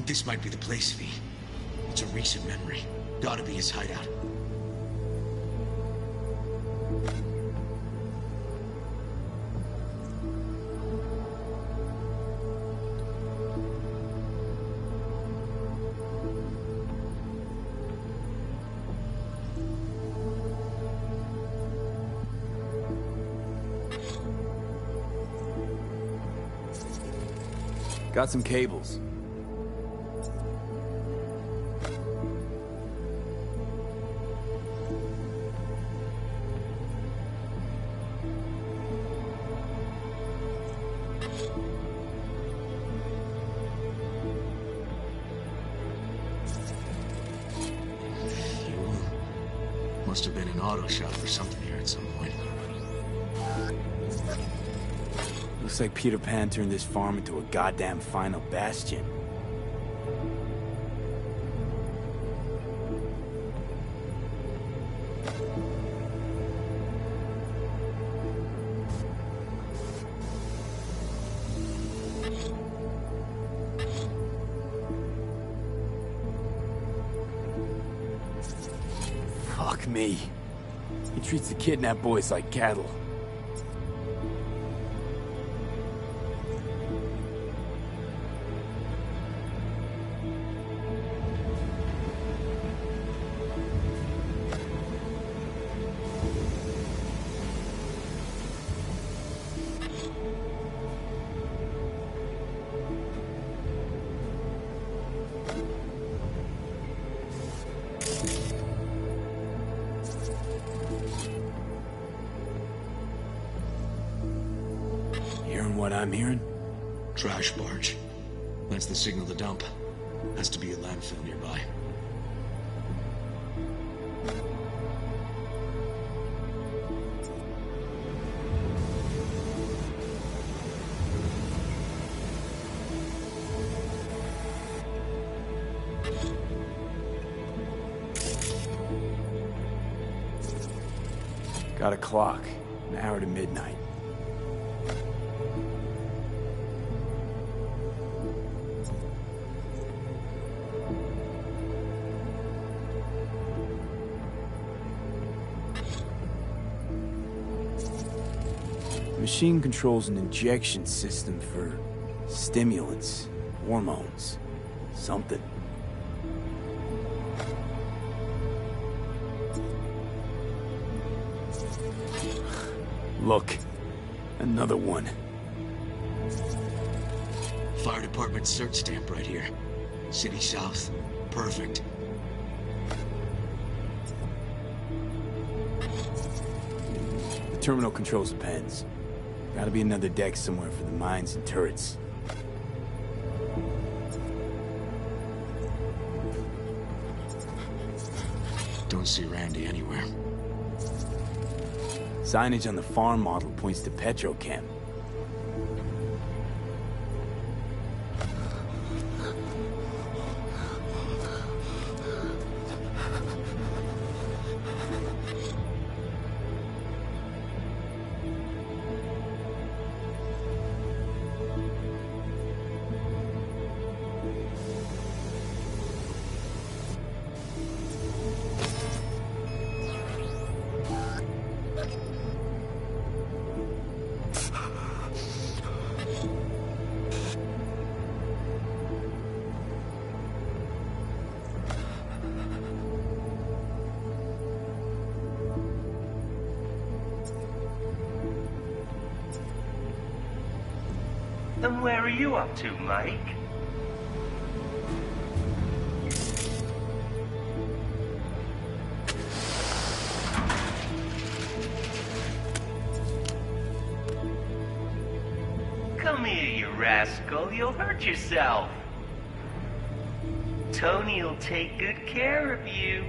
think this might be the place, V. It's a recent memory. Gotta be his hideout. Got some cables. Fuel. Must have been an auto shop or something here at some point. Looks like Peter Pan turned this farm into a goddamn final bastion. Fuck me. He treats the kidnapped boys like cattle. Hearing what I'm hearing? Trash barge. That's the signal to dump. Has to be a landfill nearby. Got a clock. An hour to midnight. The machine controls an injection system for stimulants, hormones, something. Look, another one. Fire department search stamp right here. City South. Perfect. The terminal controls the pens. Gotta be another deck somewhere for the mines and turrets. Don't see Randy anywhere. Signage on the farm model points to Petrochem. And where are you up to, Mike? Come here, you rascal. You'll hurt yourself. Tony'll take good care of you.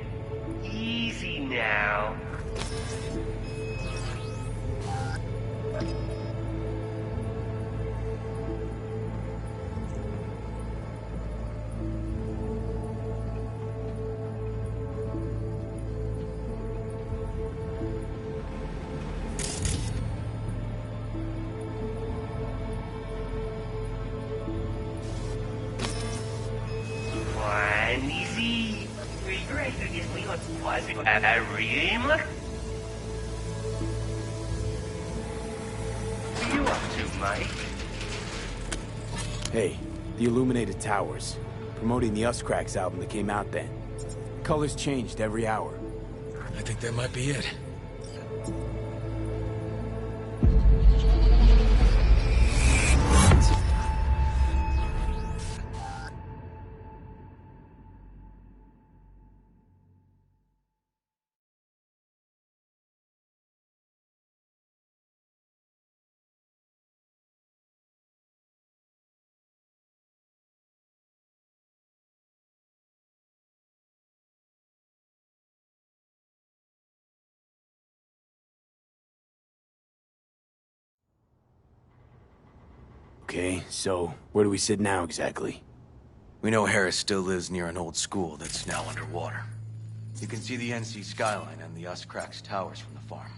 Easy now. What are you up to, Mike? Hey, the Illuminated Towers. Promoting the Us Cracks album that came out then. Colors changed every hour. I think that might be it. Okay, so where do we sit now exactly? We know Harris still lives near an old school that's now underwater. You can see the NC skyline and the Us Cracks towers from the farm.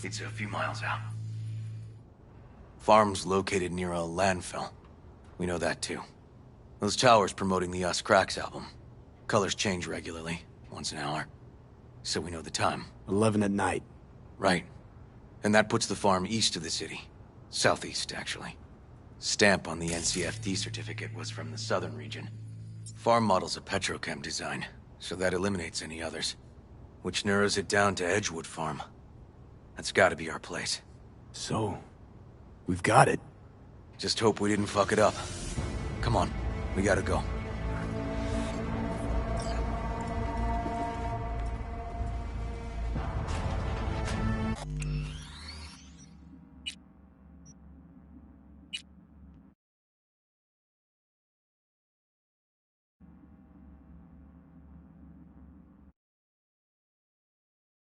It's a few miles out. Farm's located near a landfill. We know that too. Those towers promoting the Us Cracks album. Colors change regularly, once an hour. So we know the time. 11 at night. Right. And that puts the farm east of the city. Southeast, actually. Stamp on the NCFD certificate was from the southern region. Farm model's a petrochem design, so that eliminates any others. Which narrows it down to Edgewood Farm. That's gotta be our place. So, we've got it. Just hope we didn't fuck it up. Come on, we gotta go.